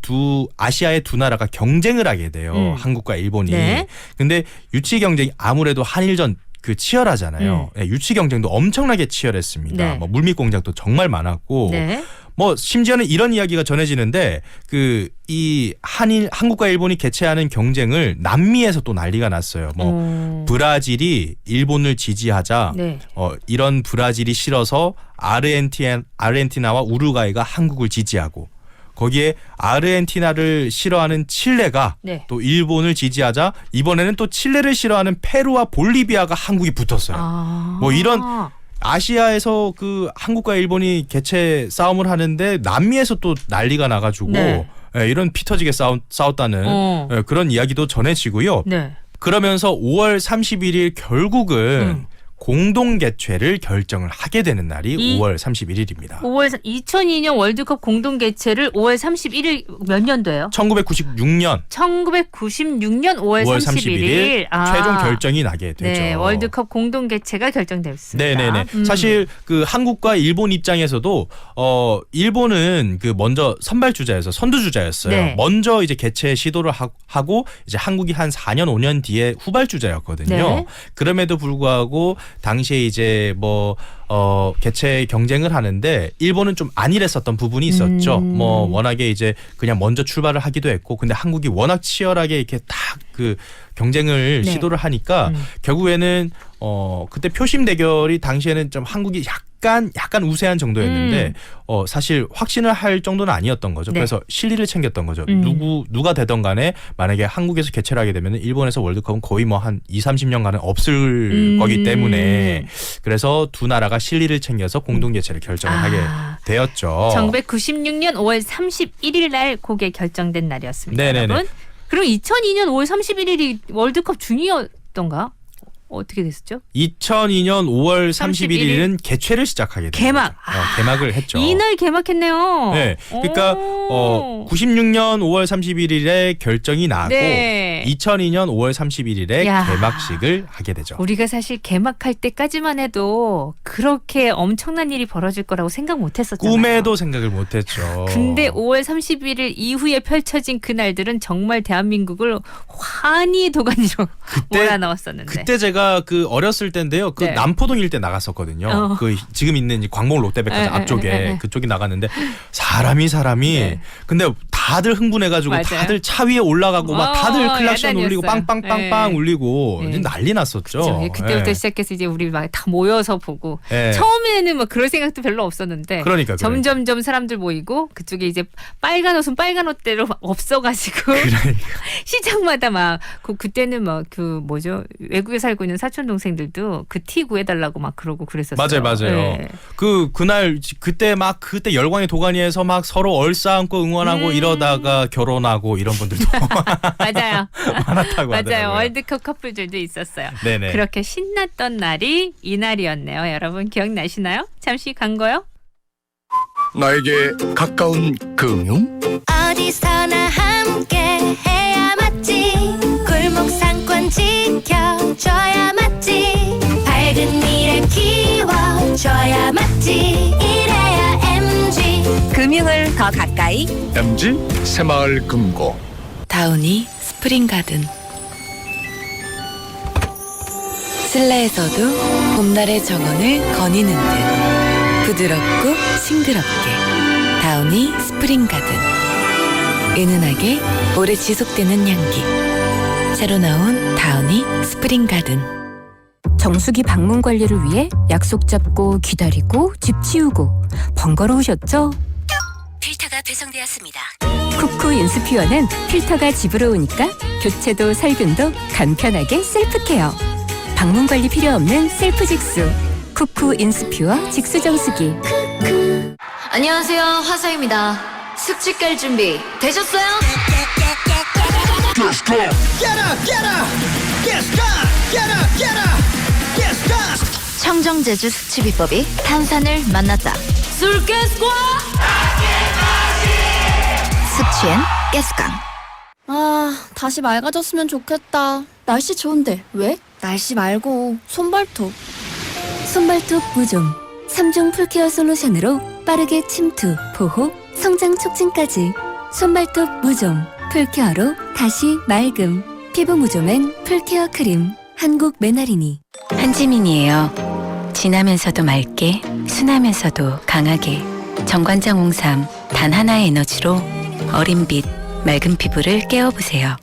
아시아의 두 나라가 경쟁을 하게 돼요. 한국과 일본이. 네. 근데 유치 경쟁이 아무래도 한일전 그 치열하잖아요. 네, 유치 경쟁도 엄청나게 치열했습니다. 네. 뭐 물밑 공작도 정말 많았고. 네. 뭐 심지어는 이런 이야기가 전해지는데 그 이 한국과 일본이 개최하는 경쟁을 남미에서 또 난리가 났어요. 뭐 브라질이 일본을 지지하자 네. 이런 브라질이 싫어서 아르헨티나와 우루과이가 한국을 지지하고, 거기에 아르헨티나를 싫어하는 칠레가 네. 또 일본을 지지하자 이번에는 또 칠레를 싫어하는 페루와 볼리비아가 한국이 붙었어요. 뭐 이런 아시아에서 그 한국과 일본이 개최 싸움을 하는데 남미에서 또 난리가 나가지고 네. 이런 피터지게 싸웠다는 그런 이야기도 전해지고요. 네. 그러면서 5월 31일 결국은 공동 개최를 결정을 하게 되는 날이 5월 31일입니다. 2002년 월드컵 공동 개최를 5월 31일 몇 년도예요? 1996년 1996년 5월 31일 최종 결정이 나게 되죠. 네, 월드컵 공동 개최가 결정되었습니다. 네네네. 사실 그 한국과 일본 입장에서도 일본은 그 먼저 선발 주자여서 선두 주자였어요. 네. 먼저 이제 개최 시도를 하고 이제 한국이 한 4년 5년 뒤에 후발 주자였거든요. 네. 그럼에도 불구하고 당시에 이제 뭐 개최 경쟁을 하는데 일본은 좀 안일했었던 부분이 있었죠. 뭐 워낙에 이제 그냥 먼저 출발을 하기도 했고, 근데 한국이 워낙 치열하게 이렇게 딱 그 경쟁을 네. 시도를 하니까 결국에는 그때 표심 대결이 당시에는 좀 한국이 약간 우세한 정도였는데 사실 확신을 할 정도는 아니었던 거죠. 네. 그래서 실리를 챙겼던 거죠. 누가 되던 간에 만약에 한국에서 개최를 하게 되면 일본에서 월드컵은 거의 뭐 한 20-30년간은 없을 거기 때문에, 그래서 두 나라가 실리를 챙겨서 공동 개최를 결정을 하게 되었죠. 1996년 5월 31일 날 그게 결정된 날이었습니다. 네네네. 여러분. 그럼 2002년 5월 31일이 월드컵 중이었던가? 어떻게 됐었죠? 2002년 5월 31일은 개최를 시작하게 됩니다. 개막. 개막을 했죠. 이날 개막했네요. 네, 그러니까 96년 5월 31일에 결정이 나고 네. 2002년 5월 31일에 야. 개막식을 하게 되죠. 우리가 사실 개막할 때까지만 해도 그렇게 엄청난 일이 벌어질 거라고 생각 못했었잖아요. 꿈에도 생각을 못했죠. 근데 5월 31일 이후에 펼쳐진 그날들은 정말 대한민국을 환희 도가니로 몰아넣었었는데. 그때 제가 그 어렸을 때인데요. 그 네. 남포동 일대 나갔었거든요. 그 지금 있는 이 광복 롯데백화점 앞쪽에 그쪽이 나갔는데 사람이 네. 근데 다들 흥분해가지고 맞아요. 다들 차 위에 올라가고 막 다들 클락션 울리고 야단이었어요. 빵빵빵빵 울리고 네. 이제 난리 났었죠. 그렇죠. 그때부터 네. 시작해서 이제 우리 막 다 모여서 보고 네. 처음에는 뭐 그럴 생각도 별로 없었는데 그러니까. 점점점 사람들 모이고 그쪽에 이제 빨간 옷은 빨간 옷대로 없어가지고 시장마다 막 그때는 막 그 뭐죠, 외국에 살고 있는 사촌 동생들도 그 티 구해달라고 막 그러고 그랬었어요. 맞아요. 네. 그날 그때 열광의 도가니에서 막 서로 얼싸안고 응원하고 이러다가 결혼하고 이런 분들도 맞아요. 많았다고 맞아요. 하더라고요. 월드컵 커플들도 있었어요. 네네. 그렇게 신났던 날이 이날이었네요. 여러분 기억나시나요? 잠시 광고요. 나에게 가까운 금융? 어디서나 함께 해야 맞지. 골목 상권 지켜줘야 맞지. 밝은 미래 키워줘야 맞지. 이래야 MG. 금융을 더 가까이. MG 새마을 금고. 다우니 스프링가든. 실내에서도 봄날의 정원을 거니는 듯 부드럽고 싱그럽게 다우니 스프링 가든. 은은하게 오래 지속되는 향기. 새로 나온 다우니 스프링 가든. 정수기 방문 관리를 위해 약속 잡고 기다리고 집 치우고 번거로우셨죠? 필터가 배송되었습니다. 쿠쿠 인스퓨어는 필터가 집으로 오니까 교체도 살균도 간편하게 셀프 케어. 방문 관리 필요 없는 셀프 직수. 쿠쿠 인스퓨어 직수 정수기. 안녕하세요, 화사입니다. 숙취 깔 준비 되셨어요? Get up, get up, get up, get up, get up, get up. 청정제주 숙취 비법이 탄산을 만났다. 술깨스과 숙취엔 가스강. 아, 다시 맑아졌으면 좋겠다. 날씨 좋은데 왜? 날씨 말고 손발톱. 손발톱 무좀 3중 풀케어 솔루션으로 빠르게 침투, 보호, 성장 촉진까지. 손발톱 무좀 풀케어로 다시 맑음. 피부 무좀엔 풀케어 크림. 한국 메나리니. 한지민이에요. 진하면서도 맑게, 순하면서도 강하게. 정관장 홍삼 단 하나의 에너지로 어린 빛, 맑은 피부를 깨워보세요.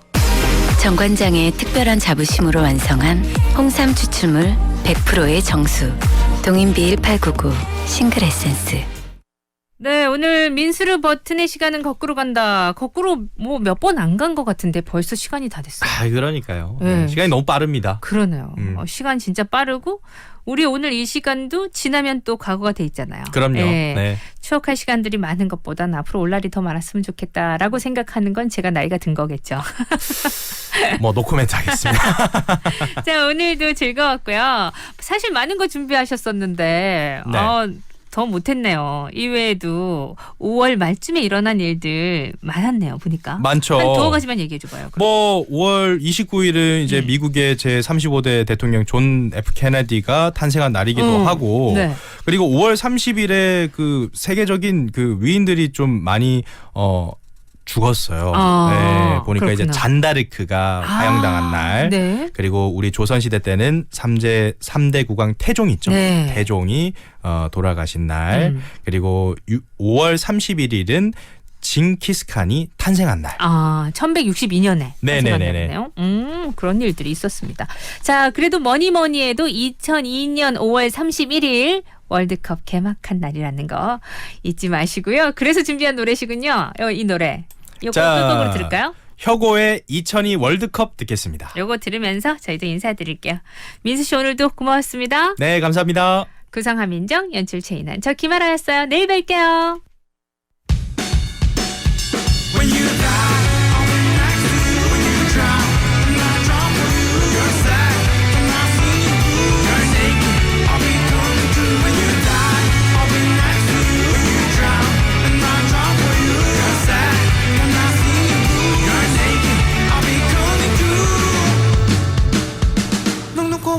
정관장의 특별한 자부심으로 완성한 홍삼 추출물 100%의 정수. 동인비 1899 싱글 에센스. 네, 오늘 민수르 버튼의 시간은 거꾸로 간다. 거꾸로 뭐 몇 번 안 간 것 같은데 벌써 시간이 다 됐어요. 아, 그러니까요. 네. 시간이 너무 빠릅니다. 그러네요. 시간 진짜 빠르고 우리 오늘 이 시간도 지나면 또 과거가 돼 있잖아요. 그럼요. 네. 네. 추억할 시간들이 많은 것보다는 앞으로 올 날이 더 많았으면 좋겠다라고 생각하는 건 제가 나이가 든 거겠죠. 뭐 노코멘트 하겠습니다. 자, 오늘도 즐거웠고요. 사실 많은 거 준비하셨었는데 네. 더 못했네요. 이외에도 5월 말쯤에 일어난 일들 많았네요. 보니까. 많죠. 한 두어 가지만 얘기해 줘봐요. 뭐 5월 29일은 이제 미국의 제35대 대통령 존 F 케네디가 탄생한 날이기도 하고 네. 그리고 5월 30일에 그 세계적인 그 위인들이 좀 많이 죽었어요. 네, 보니까 그렇구나. 이제 잔다르크가 화형당한 날. 네. 그리고 우리 조선시대 때는 3대 국왕 태종 있죠. 네. 태종이 돌아가신 날. 그리고 5월 31일은 징키스칸이 탄생한 날. 1162년에 네네네네. 탄생했네요. 그런 일들이 있었습니다. 자, 그래도 뭐니 해도 2002년 5월 31일 월드컵 개막한 날이라는 거 잊지 마시고요. 그래서 준비한 노래시군요. 이 노래. 이거 끝곡으로 들을까요? 혁오의 2002 월드컵 듣겠습니다. 요거 들으면서 저희도 인사드릴게요. 민수 씨 오늘도 고마웠습니다. 네, 감사합니다. 구성 한민정, 연출 최인한, 저 김아라였어요. 내일 뵐게요. When you die, I'll be next to you. When you drown, I'm not drown for you. You're sad, I'm not seeing you. You're naked, I'll be coming through. When you die, I'll be next to you. When you drown, I'm not drown for you. You're sad, I'm not seeing you. You're naked, I'll be coming through. 넉넉고